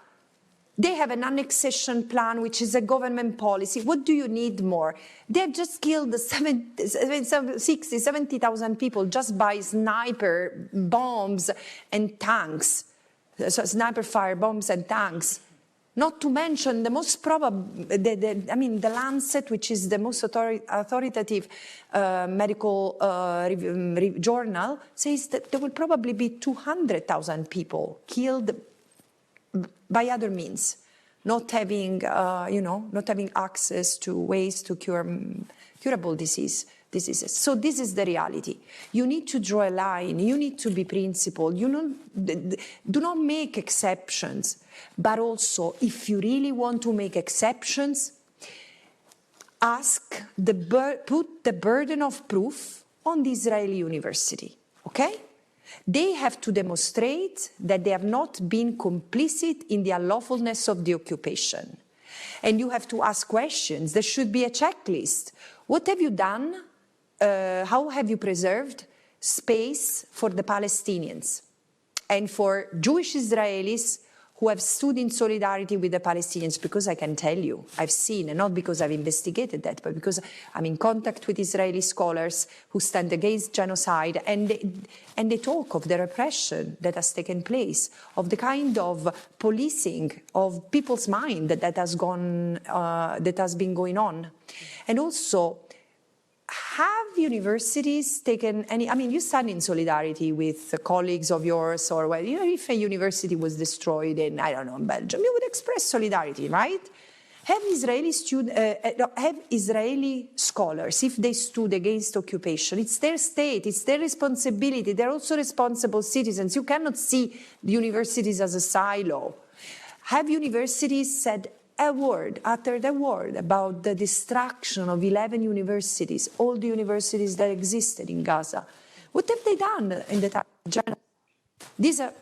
They have an annexation plan, which is a government policy. What do you need more? They've just killed 70,000 people just by sniper bombs and tanks. So sniper fire bombs and tanks. Not to mention the most probable, the Lancet, which is the most authoritative medical journal, says that there will probably be 200,000 people killed by other means, not having access to ways to curable diseases. So this is the reality. You need to draw a line. You need to be principled. Do not make exceptions. But also, if you really want to make exceptions, put the burden of proof on the Israeli university. Okay? They have to demonstrate that they have not been complicit in the unlawfulness of the occupation. And you have to ask questions. There should be a checklist. What have you done? How have you preserved space for the Palestinians and for Jewish Israelis who have stood in solidarity with the Palestinians, because I can tell you, I've seen, and not because I've investigated that, but because I'm in contact with Israeli scholars who stand against genocide, and they talk of the repression that has taken place, of the kind of policing of people's mind that has been going on. And also, have universities taken any, I mean, you stand in solidarity with colleagues of yours, or well, you know, if a university was destroyed in, I don't know, in Belgium, you would express solidarity, right? Have Israeli scholars, if they stood against occupation, it's their state, it's their responsibility, they're also responsible citizens. You cannot see the universities as a silo. Have universities said uttered a word about the destruction of 11 universities, all the universities that existed in Gaza? What have they done in the time of genocide?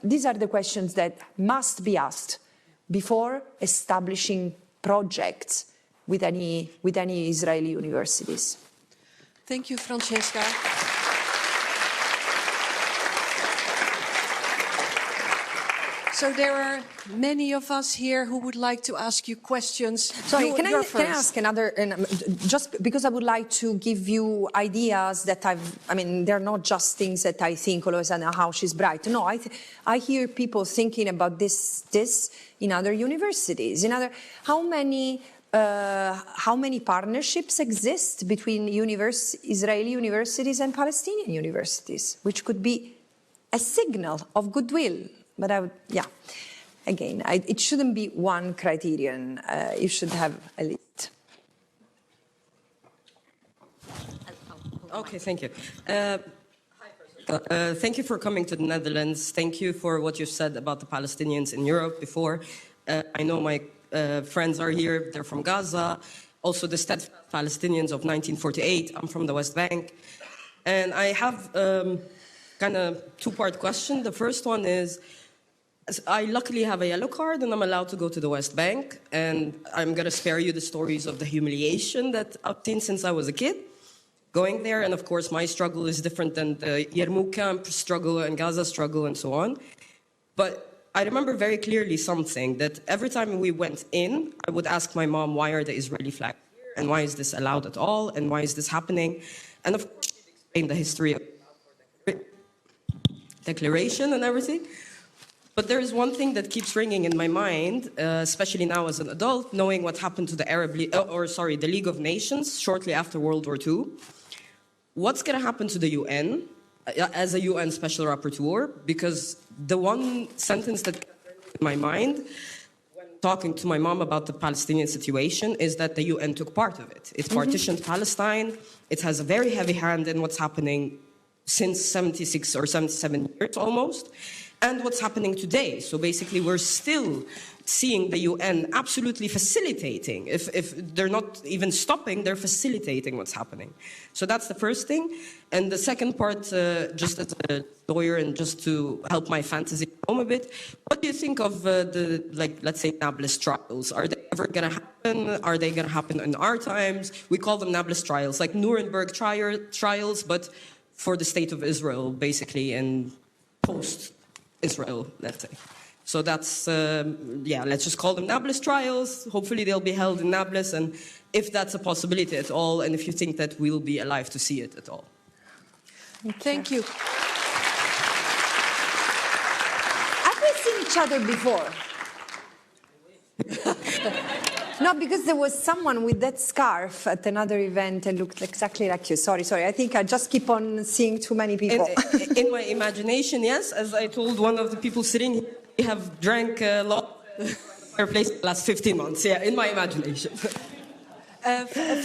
These are the questions that must be asked before establishing projects with any Israeli universities. Thank you, Francesca. So there are many of us here who would like to ask you questions. Sorry, can I ask another, just because I would like to give you ideas that I mean, they're not just things that I think always, and how she's bright. No, I hear people thinking about this in other universities, how many partnerships exist between Israeli universities and Palestinian universities, which could be a signal of goodwill. But again, it shouldn't be one criterion. You should have a list. Okay, thank you. Thank you for coming to the Netherlands. Thank you for what you said about the Palestinians in Europe before. I know my friends are here. They're from Gaza. Also, the steadfast Palestinians of 1948. I'm from the West Bank. And I have kind of two-part question. The first one is, I luckily have a yellow card and I'm allowed to go to the West Bank, and I'm going to spare you the stories of the humiliation that I've seen since I was a kid going there. And of course, my struggle is different than the Yarmouk camp struggle and Gaza struggle and so on. But I remember very clearly something, that every time we went in, I would ask my mom, why are the Israeli flags here? And why is this allowed at all? And why is this happening? And of course, she'd explain the history of the declaration and everything. But there is one thing that keeps ringing in my mind, especially now as an adult, knowing what happened to the the League of Nations shortly after World War II. What's going to happen to the UN as a UN Special Rapporteur? Because the one sentence that in my mind when talking to my mom about the Palestinian situation is that the UN took part of it. It partitioned Palestine. It has a very heavy hand in what's happening since 76 or 77 years almost. And what's happening today. So basically, we're still seeing the UN absolutely facilitating. If they're not even stopping, they're facilitating what's happening. So that's the first thing. And the second part, just as a lawyer and just to help my fantasy home a bit, what do you think of let's say, Nablus trials? Are they ever going to happen? Are they going to happen in our times? We call them Nablus trials, like Nuremberg trials, but for the state of Israel, basically, and post-Israel, let's say. So that's, let's just call them Nablus trials. Hopefully they'll be held in Nablus, and if that's a possibility at all, and if you think that we'll be alive to see it at all. Thank you. Have we seen each other before? No, because there was someone with that scarf at another event and looked exactly like you. Sorry. I think I just keep on seeing too many people. In my imagination, yes. As I told one of the people sitting here, we have drank a lot at our place the last 15 months. Yeah, in my imagination.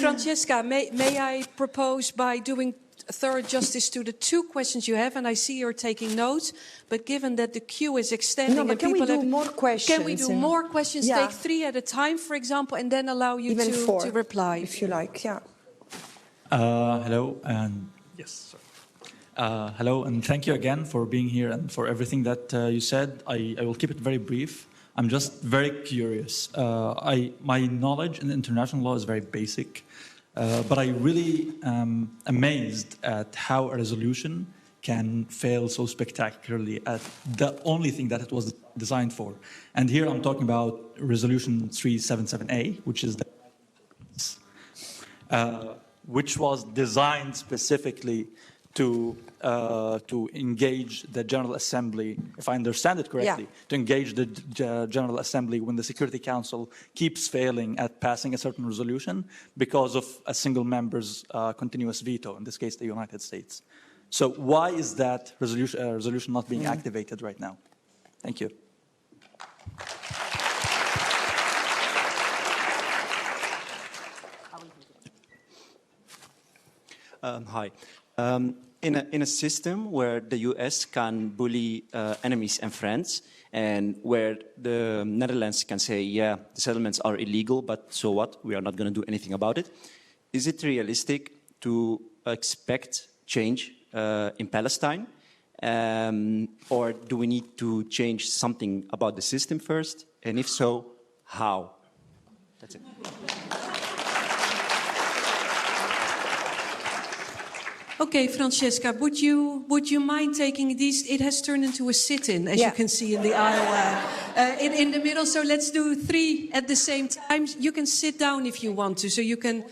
Francesca, may I propose, by doing thorough justice to the two questions you have, and I see you're taking notes, but given that the queue is extending, but and can we people do more questions? Can we do more questions? Yeah. Take 3 at a time, for example, and then allow you Even to reply, if you like. Yeah. Hello, and yes. Hello, and thank you again for being here and for everything that you said. I will keep it very brief. I'm just very curious. My knowledge in international law is very basic. But I really am amazed at how a resolution can fail so spectacularly at the only thing that it was designed for. And here I'm talking about Resolution 377A, which is which was designed specifically to engage the General Assembly, if I understand it correctly, to engage the General Assembly when the Security Council keeps failing at passing a certain resolution because of a single member's continuous veto, in this case, the United States. So why is that resolution not being activated right now? Thank you. Hi. In a system where the US can bully enemies and friends, and where the Netherlands can say, yeah, the settlements are illegal, but so what? We are not going to do anything about it. Is it realistic to expect change in Palestine? Or do we need to change something about the system first? And if so, how? That's it. Okay, Francesca, would you mind taking these? It has turned into a sit-in, as you can see in the aisle in the middle. So let's do 3 at the same time. You can sit down if you want to, so you can. No.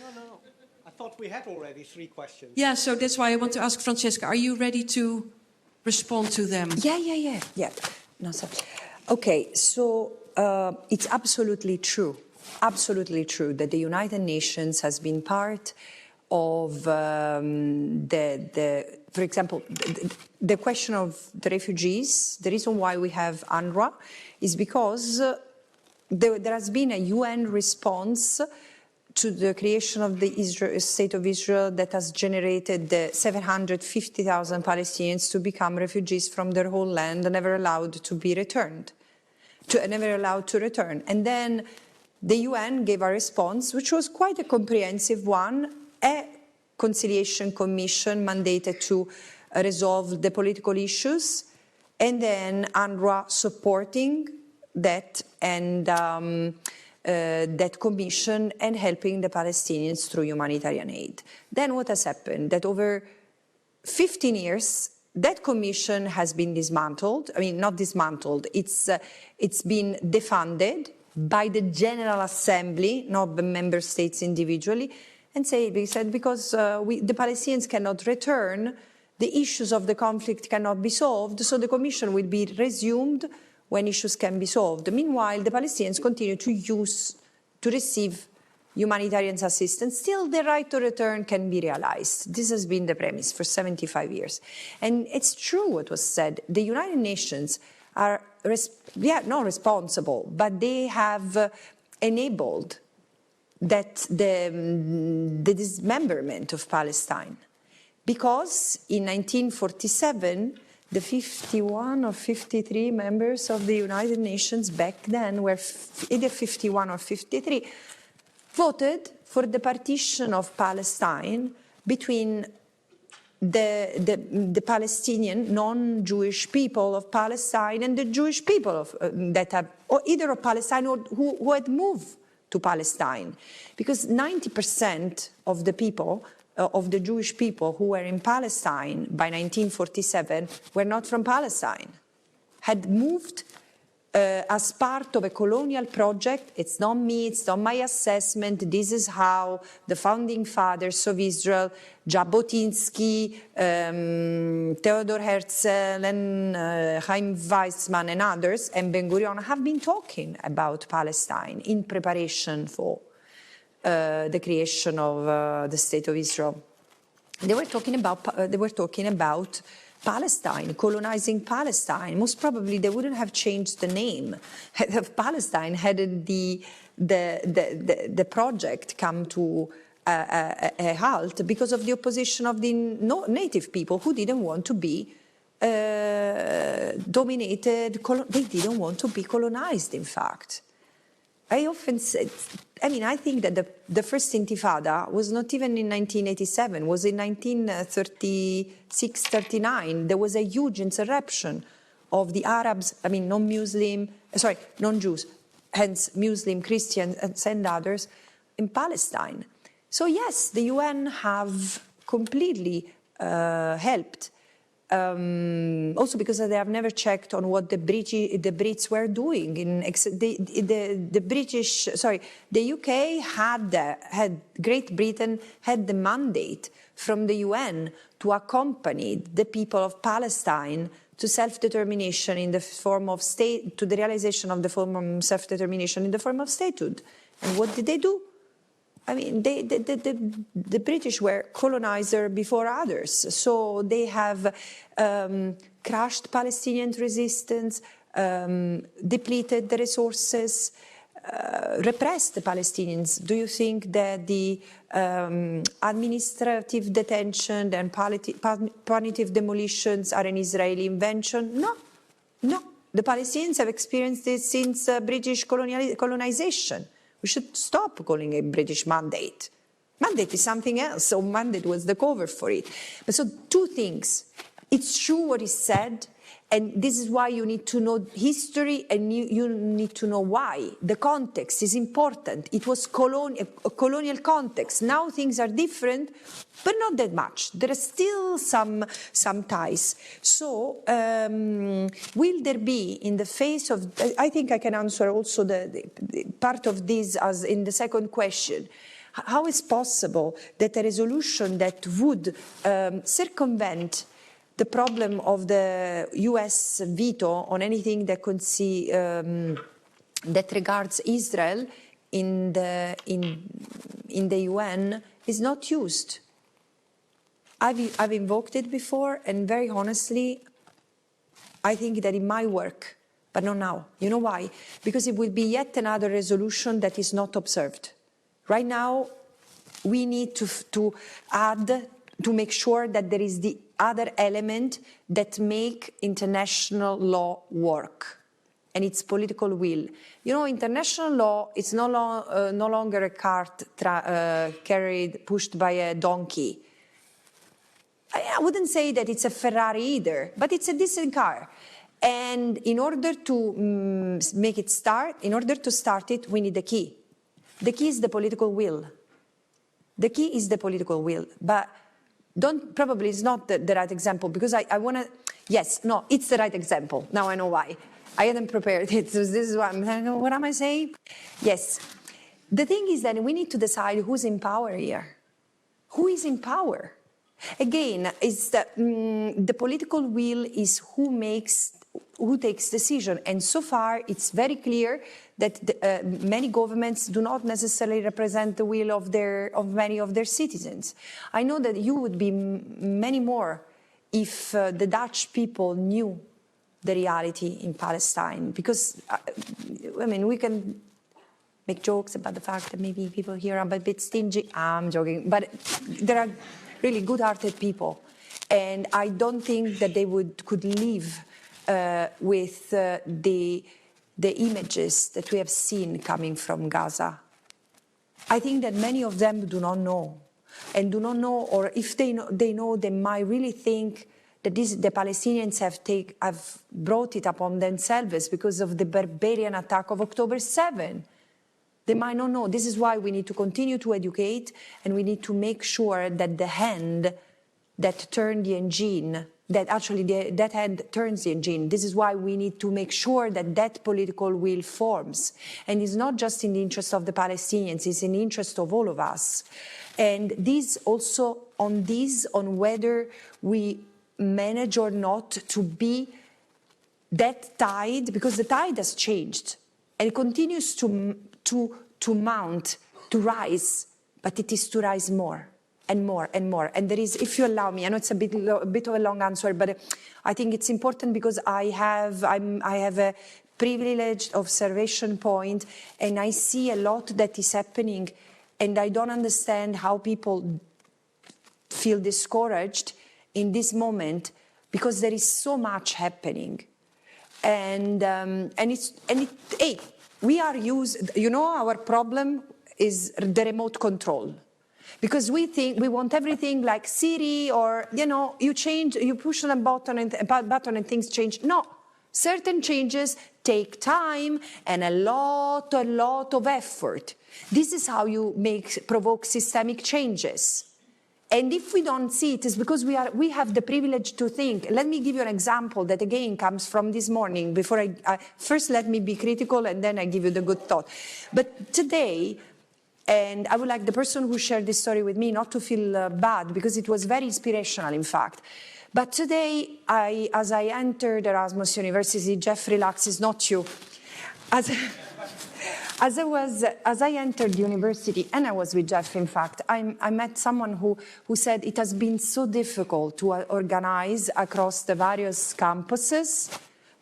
I thought we had already 3 questions. Yeah, so that's why I want to ask Francesca. Are you ready to respond to them? Yeah. No, so, okay, so it's absolutely true that the United Nations has been part of for example, the question of the refugees. The reason why we have UNRWA is because there has been a UN response to the creation of the State of Israel that has generated the 750,000 Palestinians to become refugees from their whole land and never allowed to be returned, never allowed to return. And then the UN gave a response, which was quite a comprehensive one, a conciliation commission mandated to resolve the political issues, and then UNRWA supporting that and that commission and helping the Palestinians through humanitarian aid. Then what has happened? That over 15 years, that commission has been dismantled. I mean, not dismantled. It's been defunded by the General Assembly, not the member states individually. And they said because the Palestinians cannot return, the issues of the conflict cannot be solved, so the commission will be resumed when issues can be solved. Meanwhile, the Palestinians continue to receive humanitarian assistance. Still, the right to return can be realized. This has been the premise for 75 years. And it's true what was said. The United Nations are not responsible, but they have enabled that the dismemberment of Palestine. Because in 1947, the 51 or 53 members of the United Nations back then were either 51 or 53, voted for the partition of Palestine between the Palestinian non-Jewish people of Palestine and the Jewish people that have, or either of Palestine or who had moved to Palestine, because 90% of the people, of the Jewish people who were in Palestine by 1947 were not from Palestine, had moved as part of a colonial project. It's not me, it's not my assessment. This is how the founding fathers of Israel, Jabotinsky, Theodor Herzl, and Chaim Weizmann and others, and Ben-Gurion have been talking about Palestine in preparation for the creation of the State of Israel. They were talking about Palestine, colonizing Palestine. Most probably they wouldn't have changed the name of Palestine had the project come to a halt because of the opposition of the native people who didn't want to be dominated. They didn't want to be colonized, in fact. I often said, I think that the first Intifada was not even in 1987, was in 1936-39. There was a huge insurrection of the Arabs, non-Jews, hence Muslim, Christians and others in Palestine. So yes, the UN have completely helped Also because they have never checked on what the Brits were doing. The UK had Great Britain had the mandate from the UN to accompany the people of Palestine to self-determination in the form of state, to the realization of the form of self-determination in the form of statehood. And what did they do? I mean, the British were colonizer before others, so they have crushed Palestinian resistance, depleted the resources, repressed the Palestinians. Do you think that the administrative detention and punitive demolitions are an Israeli invention? No, no. The Palestinians have experienced this since British colonization. We should stop calling it British mandate. Mandate is something else, so mandate was the cover for it. But so two things. It's true what is said, and this is why you need to know history, and you need to know why. The context is important. It was a colonial context. Now things are different, but not that much. There are still some ties. So will there be, in the face of, I think I can answer also the part of this as in the second question. How is possible that a resolution that would circumvent the problem of the US veto on anything that could see that regards Israel in the UN is not used? I've invoked it before, and very honestly, I think that it might work, but not now. You know why? Because it will be yet another resolution that is not observed. Right now, we need to add, to make sure that there is the other element that make international law work, and it's political will. You know, international law is no longer a cart pushed by a donkey. I wouldn't say that it's a Ferrari either, but it's a decent car. And in order to make it start, in order to start it, we need the key. The key is the political will. The key is the political will, but probably it's not the right example, because I want to, yes, no, it's the right example. Now I know why. I hadn't prepared it, so this is what am I saying? Yes. The thing is that we need to decide who's in power here. Who is in power? Again, it's the political will is who takes decision, and so far it's very clear that many governments do not necessarily represent the will of many of their citizens. I know that you would be many more if the Dutch people knew the reality in Palestine, because I mean, we can make jokes about the fact that maybe people here are a bit stingy. I'm joking, but there are really good-hearted people, and I don't think that they could live with the images that we have seen coming from Gaza. I think that many of them do not know, or if they know, they might really think that the Palestinians have brought it upon themselves because of the barbarian attack of October 7. They might not know. This is why we need to continue to educate, and we need to make sure that the hand that turned the engine, that hand turns the engine. This is why we need to make sure that political will forms. And it's not just in the interest of the Palestinians, it's in the interest of all of us. And this also on whether we manage or not to be that tide, because the tide has changed and it continues to mount, to rise, but it is to rise more and more and more. And there is, if you allow me, I know it's a bit of a long answer, but I think it's important because I have a privileged observation point, and I see a lot that is happening, and I don't understand how people feel discouraged in this moment, because there is so much happening. We are used, you know, our problem is the remote control. Because we think we want everything like Siri, or, you know, you push on a button and things change. No, certain changes take time and a lot of effort. This is how you provoke systemic changes. And if we don't see it, it's because we have the privilege to think. Let me give you an example that, again, comes from this morning. Before first let me be critical, and then I give you the good thought. But today, and I would like the person who shared this story with me not to feel bad, because it was very inspirational, in fact. But today, as I entered Erasmus University, Jeff, relax, it's not you. As I entered university, and I was with Jeff, in fact, I met someone who said it has been so difficult to organize across the various campuses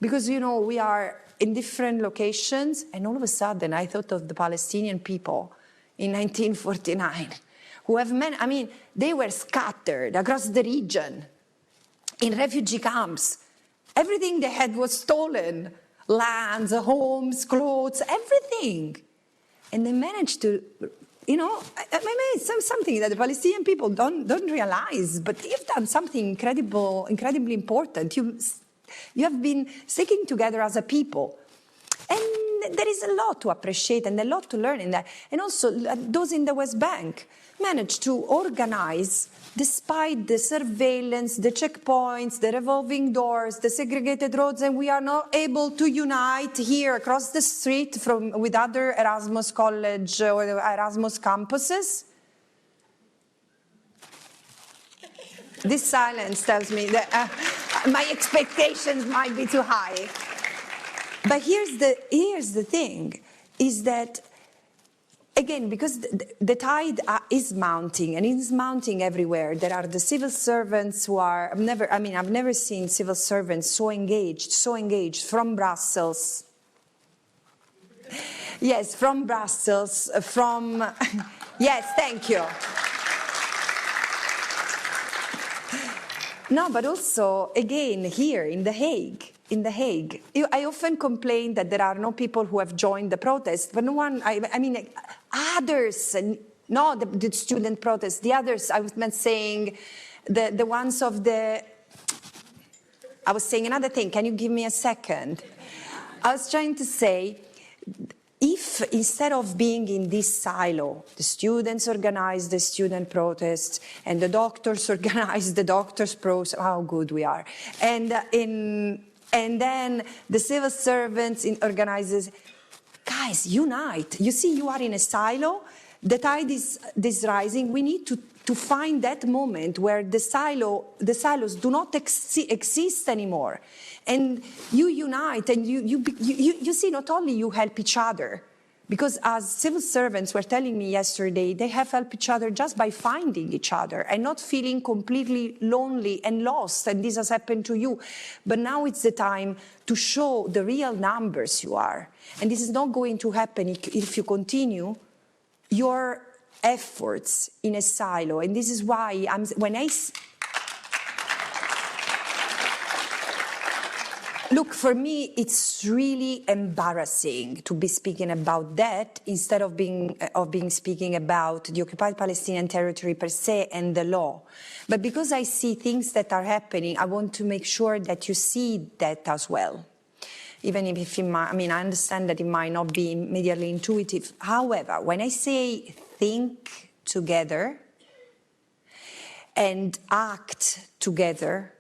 because, you know, we are in different locations, and all of a sudden I thought of the Palestinian people in 1949 who have they were scattered across the region in refugee camps. Everything they had was stolen. Lands, homes, clothes, everything. And they managed to, you know, it's something that the Palestinian people don't realize, but you've done something incredibly important. You have been sticking together as a people. And there is a lot to appreciate and a lot to learn in that. And also, those in the West Bank managed to organize, despite the surveillance, the checkpoints, the revolving doors, the segregated roads, and we are not able to unite here across the street with other Erasmus college or Erasmus campuses. This silence tells me that my expectations might be too high. But here's the thing, is that, again, because the tide is mounting, and it's mounting everywhere. There are the civil servants who are, I've never seen civil servants so engaged from Brussels. Yes, from Brussels, yes, thank you. No, but also, again, here in The Hague. I often complain that there are no people who have joined the protest, but no one, others, not the student protest, the others, I was saying, the ones of the, I was saying another thing, can you give me a second? I was trying to say, if instead of being in this silo, the students organize the student protests and the doctors organize the doctors' protest, how good we are. And then the civil servants organizes, guys, unite. You see, you are in a silo. The tide is rising. We need to find that moment where the silos do not exist anymore. And you unite, and you see, not only you help each other, because as civil servants were telling me yesterday, they have helped each other just by finding each other and not feeling completely lonely and lost, and this has happened to you. But now it's the time to show the real numbers you are. And this is not going to happen if you continue your efforts in a silo. And this is why look, for me, it's really embarrassing to be speaking about that instead of being speaking about the occupied Palestinian territory per se and the law. But because I see things that are happening, I want to make sure that you see that as well. Even if I understand that it might not be immediately intuitive. However, when I say think together and act together,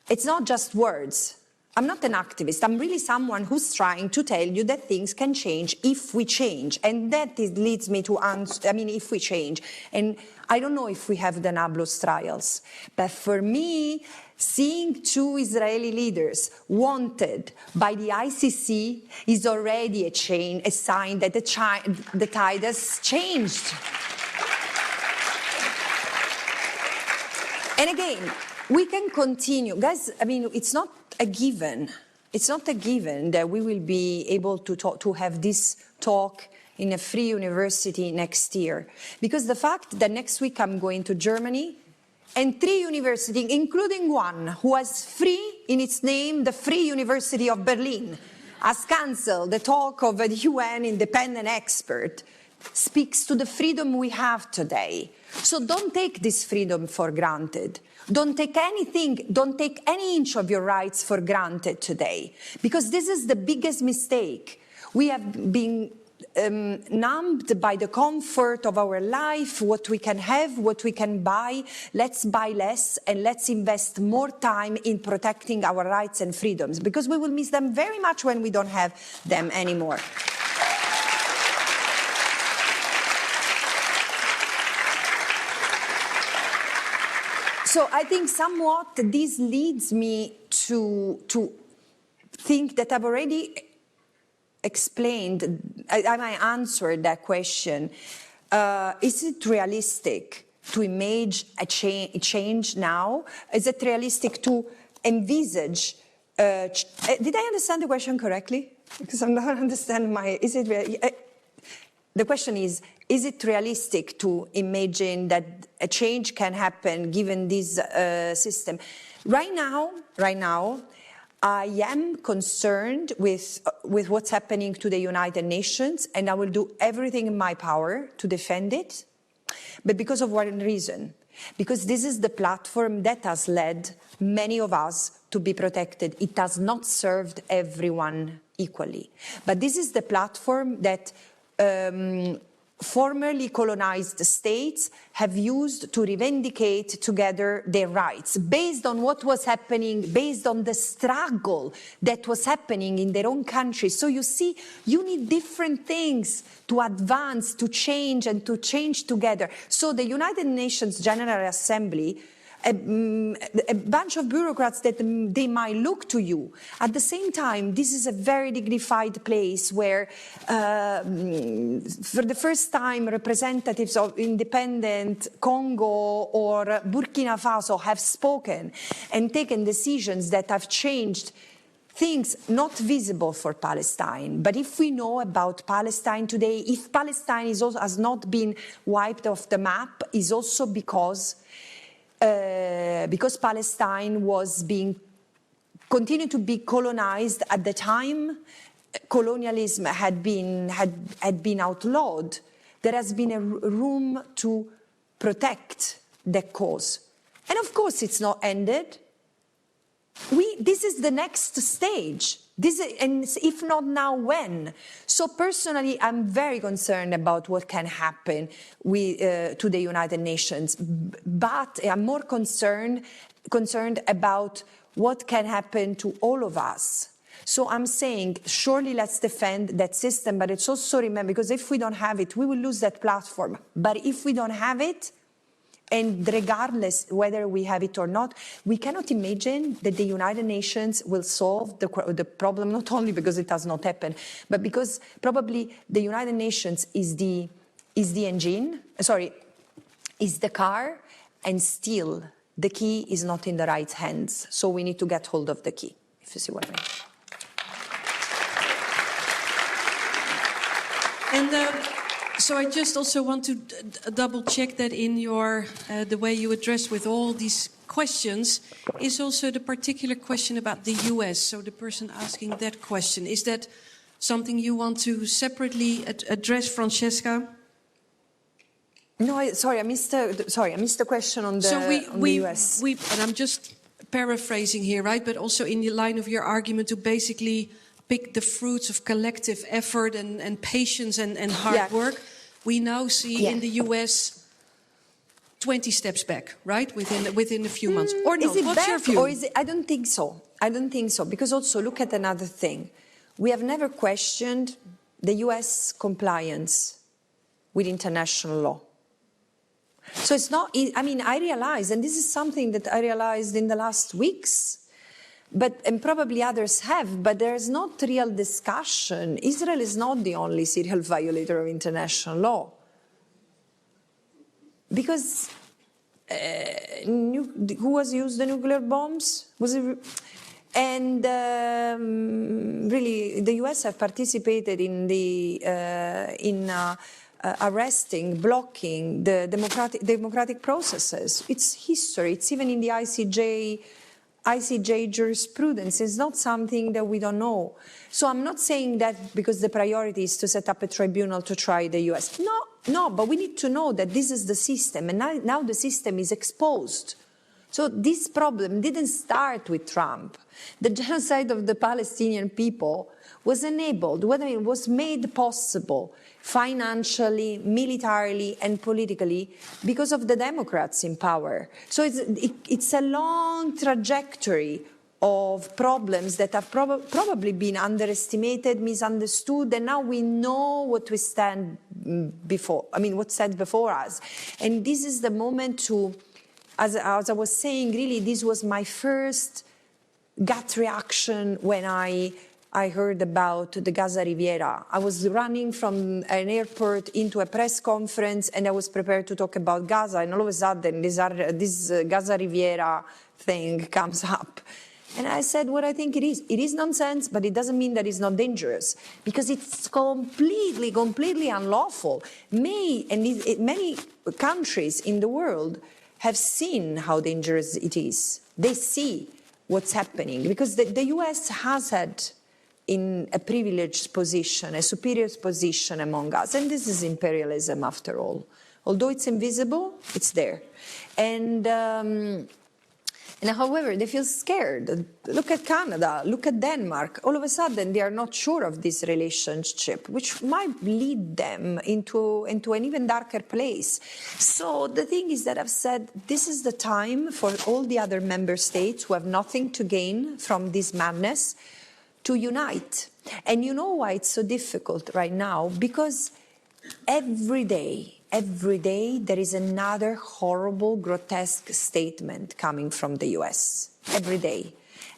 it's not just words. I'm not an activist. I'm really someone who's trying to tell you that things can change if we change. And that leads me to if we change. And I don't know if we have the Nablus trials. But for me, seeing two Israeli leaders wanted by the ICC is already a sign that the tide has changed. And again, we can continue. Guys, it's not a given. It's not a given that we will be able to have this talk in a free university next year. Because the fact that next week I'm going to Germany, and 3 universities, including one who has free in its name, the Free University of Berlin, has cancelled the talk of a UN independent expert, speaks to the freedom we have today. So don't take this freedom for granted. Don't take any inch of your rights for granted today, because this is the biggest mistake. We have been numbed by the comfort of our life, what we can have, what we can buy. Let's buy less and let's invest more time in protecting our rights and freedoms, because we will miss them very much when we don't have them anymore. So I think somewhat this leads me to think that I've already explained, I might answer that question. Is it realistic to imagine a change now? Is it realistic to envisage? Did I understand the question correctly? Because I'm not understanding the question is it realistic to imagine that a change can happen given this system? Right now, I am concerned with what's happening to the United Nations, and I will do everything in my power to defend it. But because of one reason, because this is the platform that has led many of us to be protected. It has not served everyone equally. But this is the platform that formerly colonized states have used to revindicate together their rights based on what was happening, based on the struggle that was happening in their own countries. So you see, you need different things to advance, to change, and to change together. So the United Nations General Assembly, a bunch of bureaucrats that they might look to you. At the same time, this is a very dignified place where, for the first time, representatives of independent Congo or Burkina Faso have spoken and taken decisions that have changed things not visible for Palestine. But if we know about Palestine today, if Palestine has not been wiped off the map, is also because Palestine was continued to be colonized at the time colonialism had been outlawed. There has been a room to protect the cause. And of course it's not ended. This is the next stage. And if not now, when? So personally, I'm very concerned about what can happen to the United Nations, but I'm more concerned about what can happen to all of us. So I'm saying, surely let's defend that system, but it's also remember, because if we don't have it, we will lose that platform. But if we don't have it, and regardless whether we have it or not, we cannot imagine that the United Nations will solve the problem, not only because it has not happened, but because probably the United Nations is the car, and still the key is not in the right hands. So we need to get hold of the key, if you see what I mean. And so I just also want to double check that in your the way you address with all these questions is also the particular question about the US. So the person asking that question, is that something you want to separately address, Francesca? No, I missed the question on the US. And I'm just paraphrasing here, right? But also in the line of your argument to basically pick the fruits of collective effort and patience and hard work. We now see in the US 20 steps back, right? Within a few months. Or not? What's your view? Or is it, I don't think so. I don't think so. Because also look at another thing. We have never questioned the US compliance with international law. So it's not, I mean, I realize, and this is something that I realized in the last weeks, and probably others have, but there's not real discussion. Israel is not the only serial violator of international law. Because who has used the nuclear bombs? And really, the US have participated in arresting, blocking the democratic processes. It's history. It's even in the ICJ jurisprudence. Is not something that we don't know. So I'm not saying that because the priority is to set up a tribunal to try the US. No, but we need to know that this is the system, and now the system is exposed. So this problem didn't start with Trump. The genocide of the Palestinian people was enabled, whether it was made possible financially, militarily, and politically because of the Democrats in power. So it's a long trajectory of problems that have probably been underestimated, misunderstood, and now we know what we stand before, what's said before us. And this is the moment to, as I was saying, really, this was my first gut reaction when I heard about the Gaza Riviera. I was running from an airport into a press conference and I was prepared to talk about Gaza, and all of a sudden this Gaza Riviera thing comes up. And I said what I think it is. It is nonsense, but it doesn't mean that it's not dangerous, because it's completely unlawful. Many countries in the world have seen how dangerous it is. They see what's happening, because the US has had in a privileged position, a superior position among us. And this is imperialism after all. Although it's invisible, it's there. And however, they feel scared. Look at Canada, look at Denmark. All of a sudden, they are not sure of this relationship, which might lead them into an even darker place. So the thing is that I've said, this is the time for all the other member states who have nothing to gain from this madness to unite. And you know why it's so difficult right now? Because every day there is another horrible, grotesque statement coming from the US. Every day.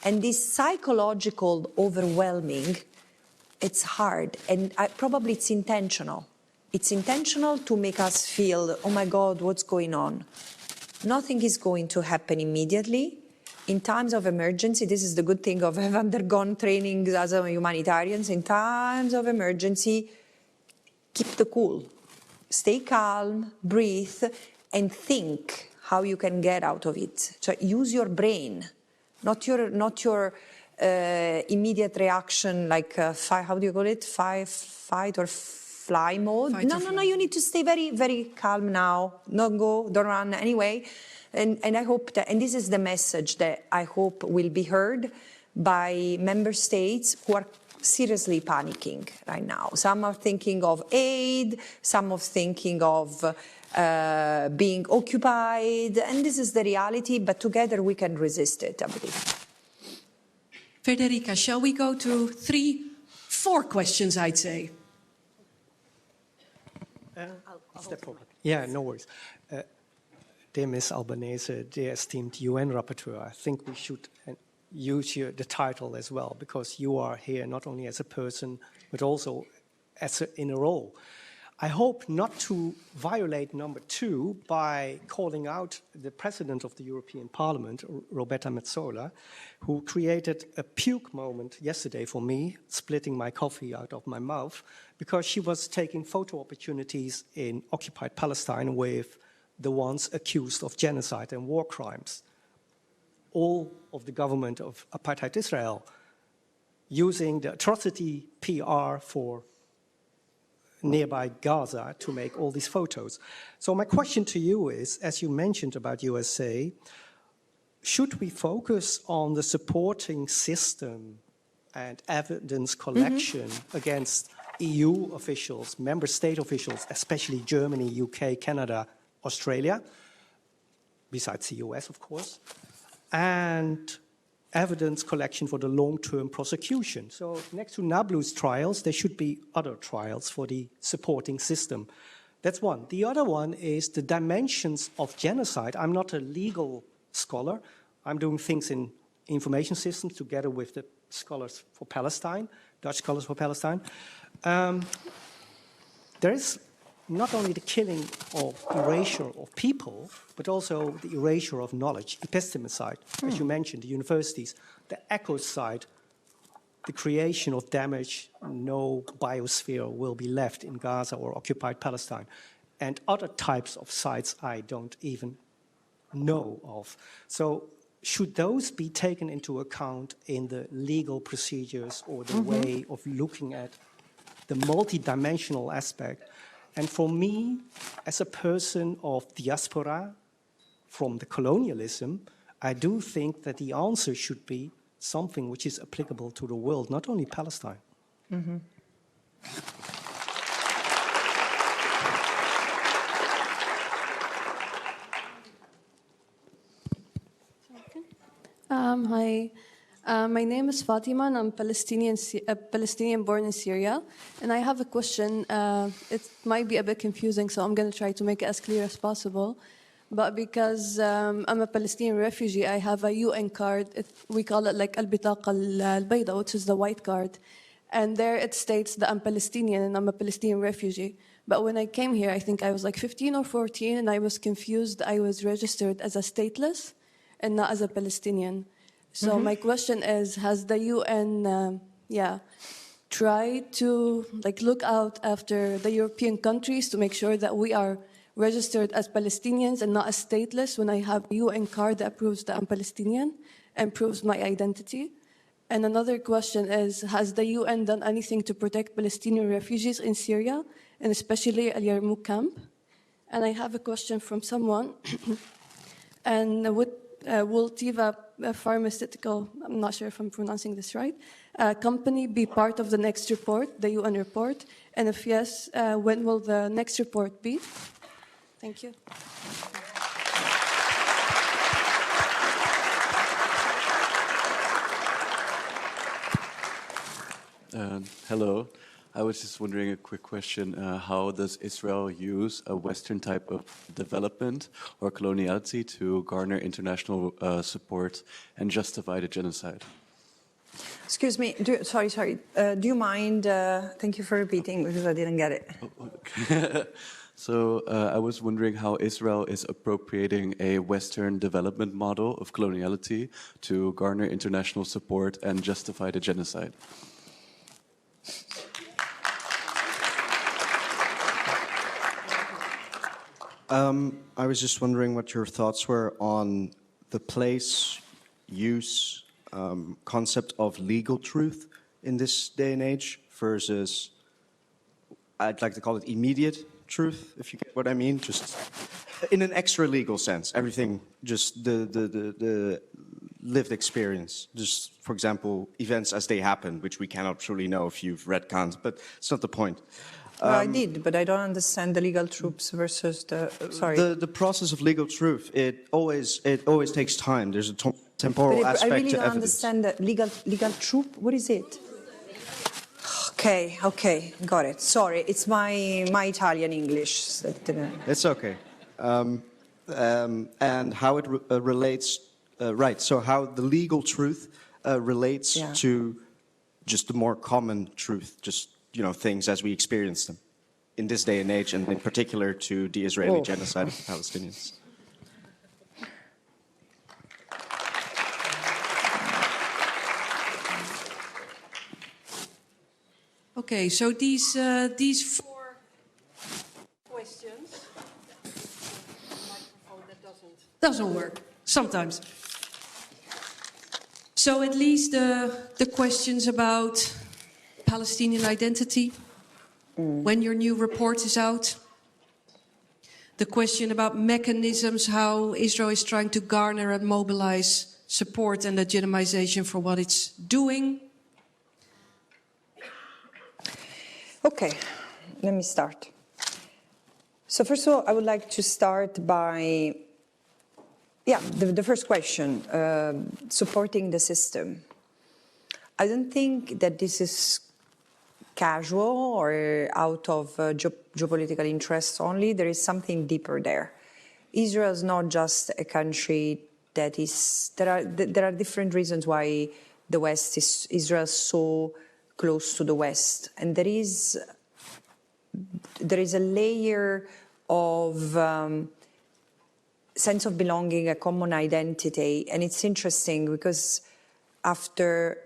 And this psychological overwhelming, it's hard. And probably it's intentional. It's intentional to make us feel, oh my God, what's going on? Nothing is going to happen immediately. In times of emergency, this is the good thing of having undergone training as a humanitarian. In times of emergency, keep the cool. Stay calm, breathe, and think how you can get out of it. So use your brain, not your immediate reaction, like how do you call it? Fight or fly mode. No. You need to stay very, very calm now. Don't run anyway. And I hope that, and this is the message that I hope will be heard by member states who are seriously panicking right now. Some are thinking of aid, some are thinking of being occupied, and this is the reality, but together we can resist it, I believe. Federica, shall we go to 4 questions, I'd say? Yeah, no worries. Dear Ms. Albanese, dear esteemed UN Rapporteur, I think we should use the title as well, because you are here not only as a person, but also in a role. I hope not to violate number 2 by calling out the President of the European Parliament, Roberta Metsola, who created a puke moment yesterday for me, splitting my coffee out of my mouth, because she was taking photo opportunities in occupied Palestine with the ones accused of genocide and war crimes. All of the government of apartheid Israel using the atrocity PR for nearby Gaza to make all these photos. So my question to you is, as you mentioned about USA, should we focus on the supporting system and evidence collection against EU officials, member state officials, especially Germany, UK, Canada, Australia, besides the US, of course, and evidence collection for the long-term prosecution? So next to Nablu's trials, there should be other trials for the supporting system. That's one. The other one is the dimensions of genocide. I'm not a legal scholar. I'm doing things in information systems together with the scholars for Palestine, Dutch scholars for Palestine. There is not only the killing of erasure of people, but also the erasure of knowledge, epistemicide, as you mentioned, the universities, the ecocide, the creation of damage, no biosphere will be left in Gaza or occupied Palestine, and other types of sites I don't even know of. So should those be taken into account in the legal procedures or the way of looking at the multidimensional aspect? And for me, as a person of diaspora from the colonialism, I do think that the answer should be something which is applicable to the world, not only Palestine. Mm-hmm. Hi, my name is Fatima and I'm Palestinian born in Syria. And I have a question. It might be a bit confusing, so I'm going to try to make it as clear as possible. But because I'm a Palestinian refugee, I have a UN card. We call it like al-bitaqa al-bayda, which is the white card. And there it states that I'm Palestinian and I'm a Palestinian refugee. But when I came here, I think I was like 15 or 14, and I was confused. I was registered as a stateless and not as a Palestinian. So my question is, has the UN, tried to look out after the European countries to make sure that we are registered as Palestinians and not as stateless when I have a UN card that proves that I'm Palestinian and proves my identity? And another question is, has the UN done anything to protect Palestinian refugees in Syria, and especially Al Yarmouk camp? And I have a question from someone. And will Teva Pharmaceutical, I'm not sure if I'm pronouncing this right, company be part of the next report, the UN report? And if yes, when will the next report be? Thank you. Hello. I was just wondering a quick question. How does Israel use a Western type of development or coloniality to garner international support and justify the genocide? Excuse me, sorry. Do you mind, thank you for repeating because I didn't get it. Okay. So I was wondering how Israel is appropriating a Western development model of coloniality to garner international support and justify the genocide. I was just wondering what your thoughts were on the place, use, concept of legal truth in this day and age versus, I'd like to call it immediate truth, if you get what I mean, just in an extra legal sense, everything, just the lived experience, just, for example, events as they happen, which we cannot truly know if you've read Kant, but it's not the point. Well, I did, but I don't understand the legal truths versus the, sorry. The process of legal truth, it always takes time. There's a temporal aspect to evidence. I really don't understand the legal truth. What is it? Okay, got it. Sorry, it's my Italian English. It's okay. And how it relates, right, so how the legal truth relates to just the more common truth, just things as we experience them in this day and age, and in particular to the Israeli genocide of the Palestinians. Okay, so these four questions. Microphone that doesn't work sometimes. So at least the questions about Palestinian identity, when your new report is out. The question about mechanisms, how Israel is trying to garner and mobilize support and legitimization for what it's doing. Okay, let me start. So first of all, I would like to start by, the first question, supporting the system. I don't think that this is casual or out of geopolitical interests only. There is something deeper there. Israel is not just a country that is. There are different reasons why the West is Israel so close to the West, and there is a layer of sense of belonging, a common identity, and it's interesting because after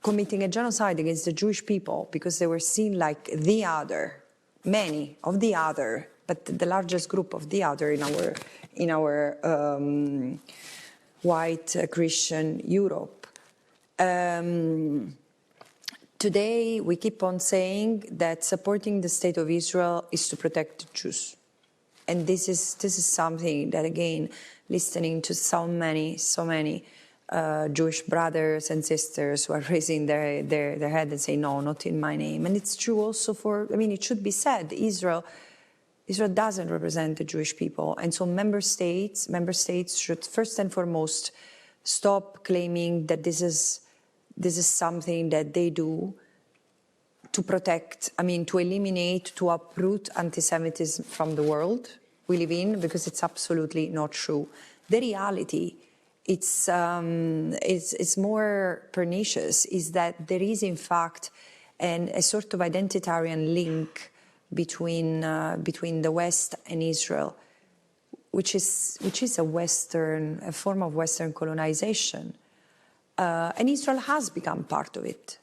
committing a genocide against the Jewish people, because they were seen like the other, many of the other, but the largest group of the other in our white Christian Europe. Today, we keep on saying that supporting the state of Israel is to protect the Jews. And this is something that, again, listening to so many Jewish brothers and sisters who are raising their head and say, no, not in my name. And it's true also for, I mean, it should be said, Israel doesn't represent the Jewish people. And so member states should first and foremost stop claiming that this is something that they do to protect, I mean, to eliminate, to uproot anti-Semitism from the world we live in, because it's absolutely not true. The reality, it's more pernicious, is that there is in fact a sort of identitarian link between the West and Israel, which is a form of Western colonization, and Israel has become part of it.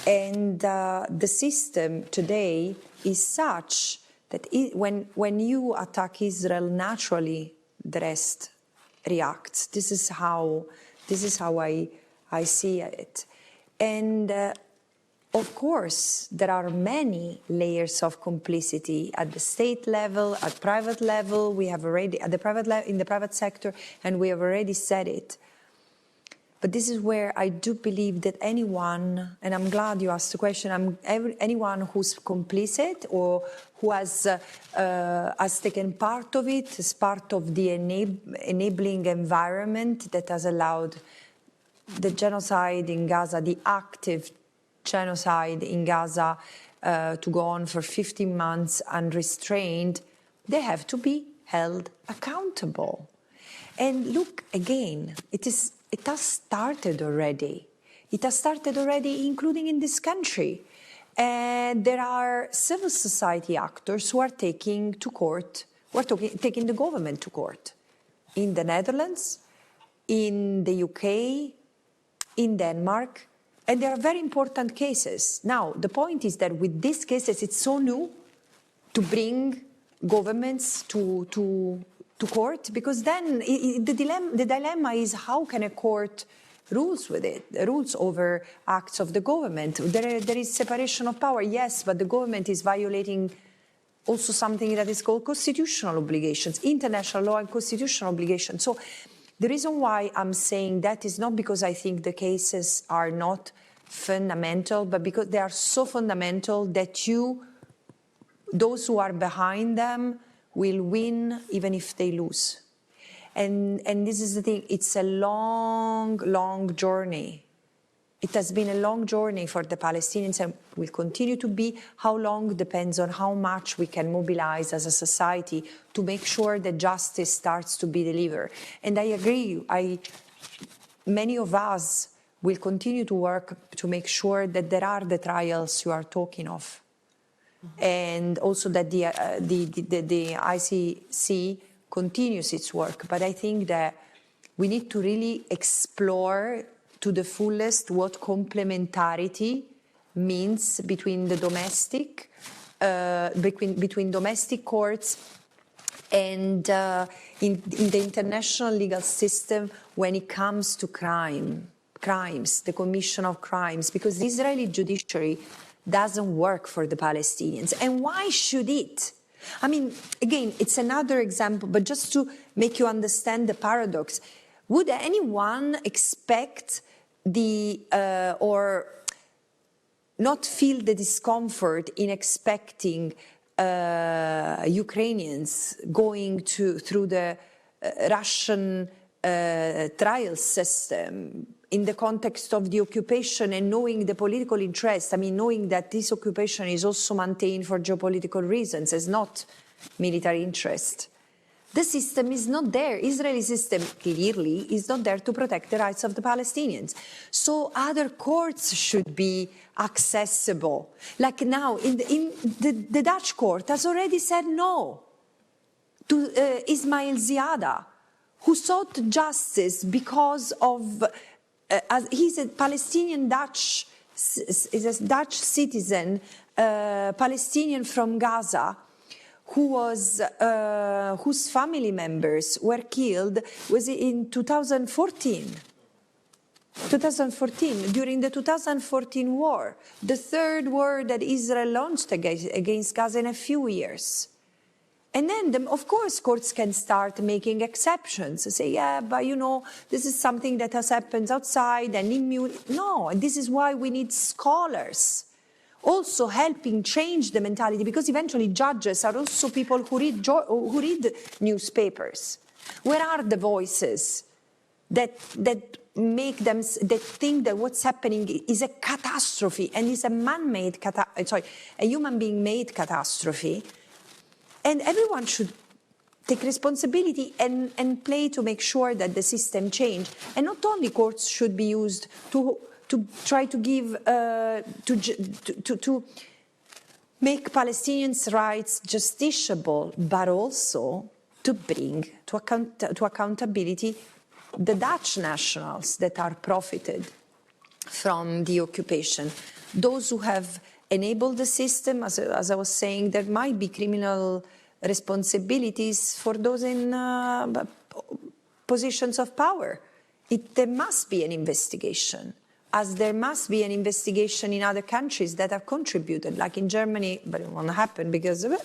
And the system today is such that when you attack Israel, naturally the rest reacts. This is how I see it. And of course, there are many layers of complicity at the state level, at private level. We have already in the private sector, and we have already said it. But this is where I do believe that anyone, and I'm glad you asked the question, anyone who's complicit or who has taken part of it, as part of the enabling environment that has allowed the genocide in Gaza, the active genocide in Gaza to go on for 15 months unrestrained, they have to be held accountable. And look, again, it has started already. It has started already, including in this country. And there are civil society actors who are taking to court, taking the government to court. In the Netherlands, in the UK, in Denmark, and there are very important cases. Now, the point is that with these cases, it's so new to bring governments to court, because then the dilemma is, how can a court rules over acts of the government? There is separation of power, yes, but the government is violating also something that is called constitutional obligations, international law and constitutional obligations. So the reason why I'm saying that is not because I think the cases are not fundamental, but because they are so fundamental that those who are behind them will win even if they lose. And this is the thing, it's a long journey. It has been a long journey for the Palestinians and will continue to be. How long depends on how much we can mobilize as a society to make sure that justice starts to be delivered. And I agree, many of us will continue to work to make sure that there are the trials you are talking of. And also that the ICC continues its work. But I think that we need to really explore to the fullest what complementarity means between the domestic, between domestic courts and in the international legal system when it comes to crimes, the commission of crimes, because the Israeli judiciary doesn't work for the Palestinians. And why should it? I mean, again, it's another example, but just to make you understand the paradox, would anyone expect or not feel the discomfort in expecting Ukrainians going through the Russian trial system in the context of the occupation and knowing the political interest? I mean, knowing that this occupation is also maintained for geopolitical reasons, as not military interest. The system is not there. Israeli system clearly is not there to protect the rights of the Palestinians. So other courts should be accessible. Like now, the Dutch court has already said no to Ismail Ziada, who sought justice because of he's a Palestinian Dutch citizen, Palestinian from Gaza, whose family members were killed in 2014. 2014, during the 2014 war, the third war that Israel launched against Gaza in a few years. And then, of course, courts can start making exceptions. Say, yeah, but you know, this is something that has happened outside and immune. No, and this is why we need scholars also helping change the mentality, because eventually judges are also people who read newspapers. Where are the voices that make them, that think that what's happening is a catastrophe and is a man-made, a human being-made catastrophe? And everyone should take responsibility and play to make sure that the system change. And not only courts should be used to try to give, to make Palestinians' rights justiciable, but also to bring to accountability the Dutch nationals that are profited from the occupation. Those who have enabled the system, as I was saying, there might be criminal responsibilities for those in positions of power. There must be an investigation, as there must be an investigation in other countries that have contributed, like in Germany, but it won't happen because of it,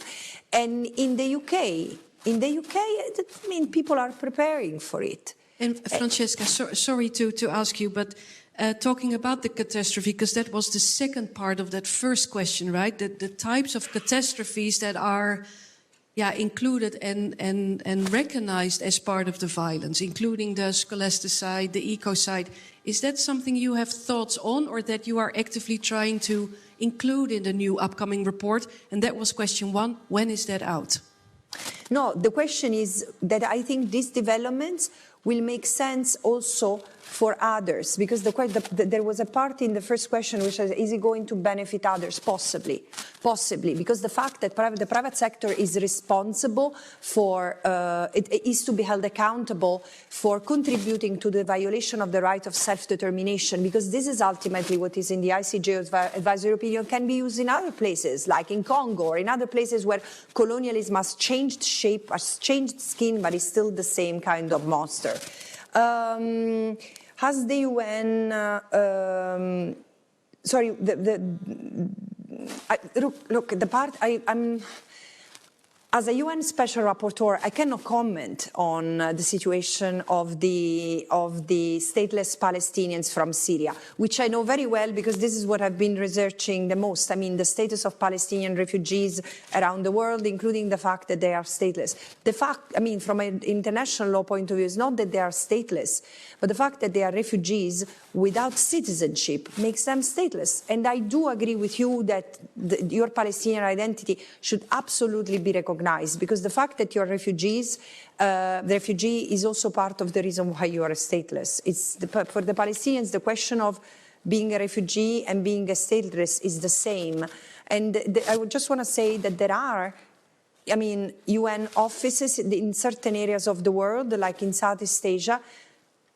and in the UK. In the UK, I mean, people are preparing for it. And Francesca, sorry to ask you, but talking about the catastrophe, because that was the second part of that first question, right? The types of catastrophes that are included and recognized as part of the violence, including the scholasticide, the ecocide. Is that something you have thoughts on, or that you are actively trying to include in the new upcoming report? And that was question one. When is that out? No, the question is that I think these developments will make sense also for others, because there was a part in the first question which is it going to benefit others? Possibly, because the fact that the private sector is responsible for, it is to be held accountable for contributing to the violation of the right of self-determination, because this is ultimately what is in the ICJ advisory opinion, can be used in other places, like in Congo or in other places where colonialism has changed shape, has changed skin, but is still the same kind of monster. Has the UN, look, the part I'm, as a UN Special Rapporteur, I cannot comment on the situation of the stateless Palestinians from Syria, which I know very well because this is what I've been researching the most. I mean, the status of Palestinian refugees around the world, including the fact that they are stateless. The fact, I mean, from an international law point of view, is not that they are stateless, but the fact that they are refugees without citizenship makes them stateless. And I do agree with you that your Palestinian identity should absolutely be recognized, because the fact that you're refugees, the refugee is also part of the reason why you are stateless. It's for the Palestinians, the question of being a refugee and being a stateless is the same. And I would just want to say that there are, I mean, UN offices in certain areas of the world, like in Southeast Asia,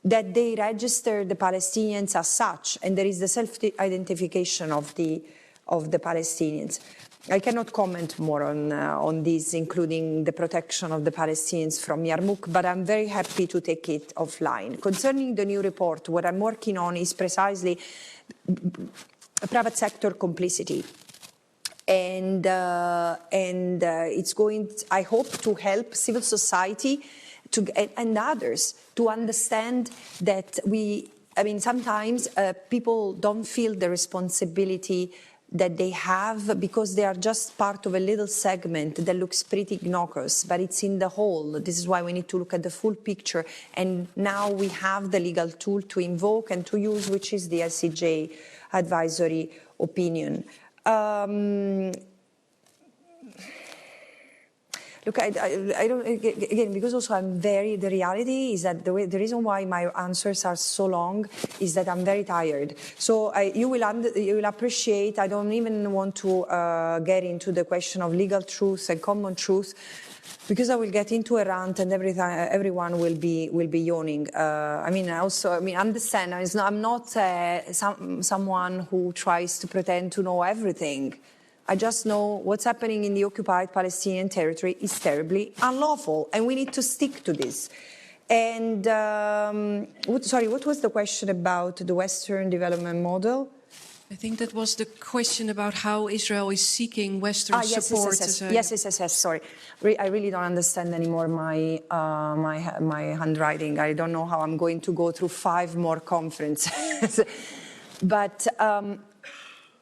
that they register the Palestinians as such, and there is the self-identification of the Palestinians. I cannot comment more on this, including the protection of the Palestinians from Yarmouk, but I'm very happy to take it offline. Concerning the new report, what I'm working on is precisely private sector complicity. And it's going, I hope, to help civil society and others to understand that sometimes people don't feel the responsibility that they have because they are just part of a little segment that looks pretty innocuous, but it's in the whole. This is why we need to look at the full picture. And now we have the legal tool to invoke and to use, which is the ICJ advisory opinion. Look, I don't, again, because also the reality is that the reason why my answers are so long is that I'm very tired. So you will appreciate, I don't even want to get into the question of legal truth and common truth, because I will get into a rant and everyone will be yawning. Understand, I'm not someone who tries to pretend to know everything. I just know what's happening in the occupied Palestinian territory is terribly unlawful, and we need to stick to this. And, what was the question about the Western development model? I think that was the question about how Israel is seeking Western support. Yes, sorry. I really don't understand anymore my handwriting. I don't know how I'm going to go through 5 more conferences. But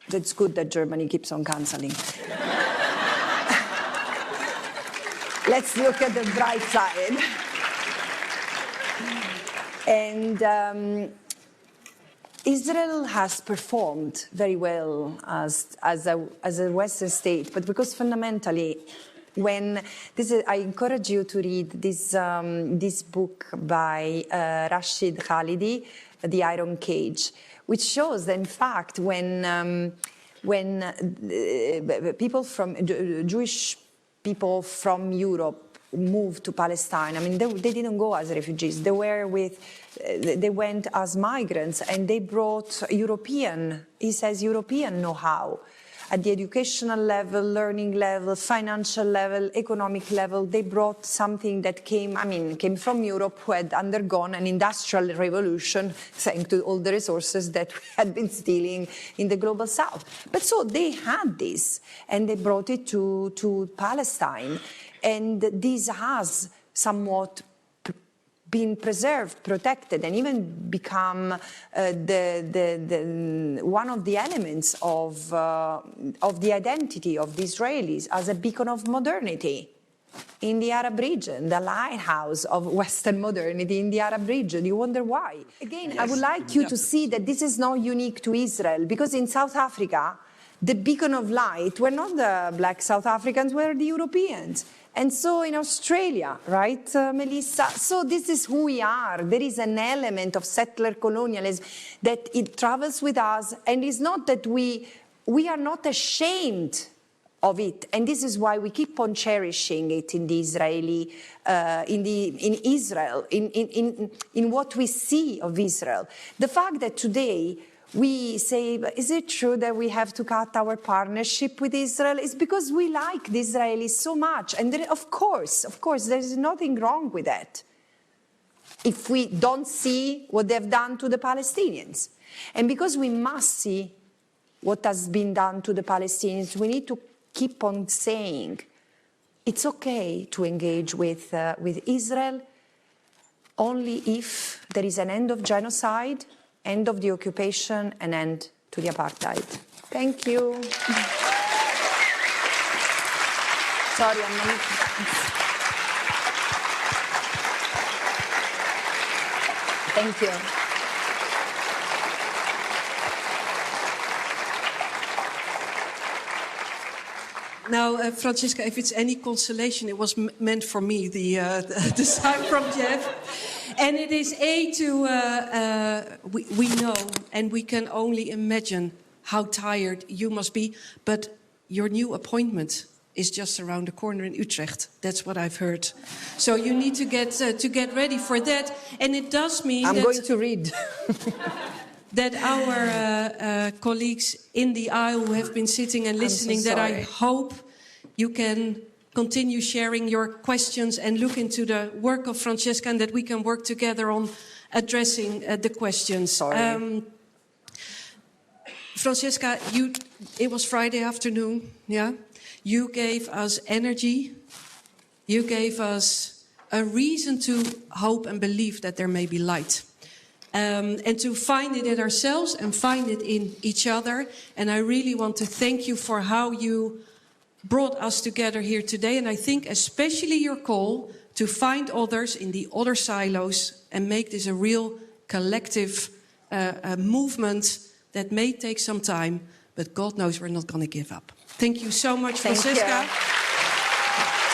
that's good that Germany keeps on cancelling. Let's look at the bright side. And Israel has performed very well as a Western state, but because fundamentally, I encourage you to read this book by Rashid Khalidi, The Iron Cage, which shows that in fact when Jewish people from Europe moved to Palestine, I mean, they didn't go as refugees. They went as migrants, and they brought European know-how at the educational level, learning level, financial level, economic level. They brought something that came from Europe, who had undergone an industrial revolution thanks to all the resources that we had been stealing in the global south. But so they had this, and they brought it to Palestine. And this has somewhat been preserved, protected, and even become one of the elements of the identity of the Israelis as a beacon of modernity in the Arab region, the lighthouse of Western modernity in the Arab region. You wonder why. Again, yes. I would like you to see that this is not unique to Israel, because in South Africa, the beacon of light were not the black South Africans, were the Europeans. And so in Australia, right, Melissa? So this is who we are. There is an element of settler colonialism that it travels with us, and it's not that we are not ashamed of it, and this is why we keep on cherishing it in the Israeli, in Israel, in what we see of Israel. The fact that today we say, is it true that we have to cut our partnership with Israel? It's because we like the Israelis so much. And there, of course, there is nothing wrong with that if we don't see what they've done to the Palestinians. And because we must see what has been done to the Palestinians, we need to keep on saying it's okay to engage with Israel only if there is an end of genocide, end of the occupation, and end to the apartheid. Thank you. Sorry, I'm not... Thank you. Now, Francesca, if it's any consolation, it was meant for me, the sign from Jeff. And it is we know, and we can only imagine how tired you must be. But your new appointment is just around the corner in Utrecht. That's what I've heard. So you need to get ready for that. And it does mean I'm going to read. that our colleagues in the aisle who have been sitting and listening, that I hope you can continue sharing your questions and look into the work of Francesca, and that we can work together on addressing the questions. Francesca, it was Friday afternoon, yeah? You gave us energy. You gave us a reason to hope and believe that there may be light. And to find it in ourselves and find it in each other. And I really want to thank you for how you brought us together here today. And I think especially your call to find others in the other silos and make this a real collective movement that may take some time, but God knows we're not going to give up. Thank you so much, Francesca. Thank you.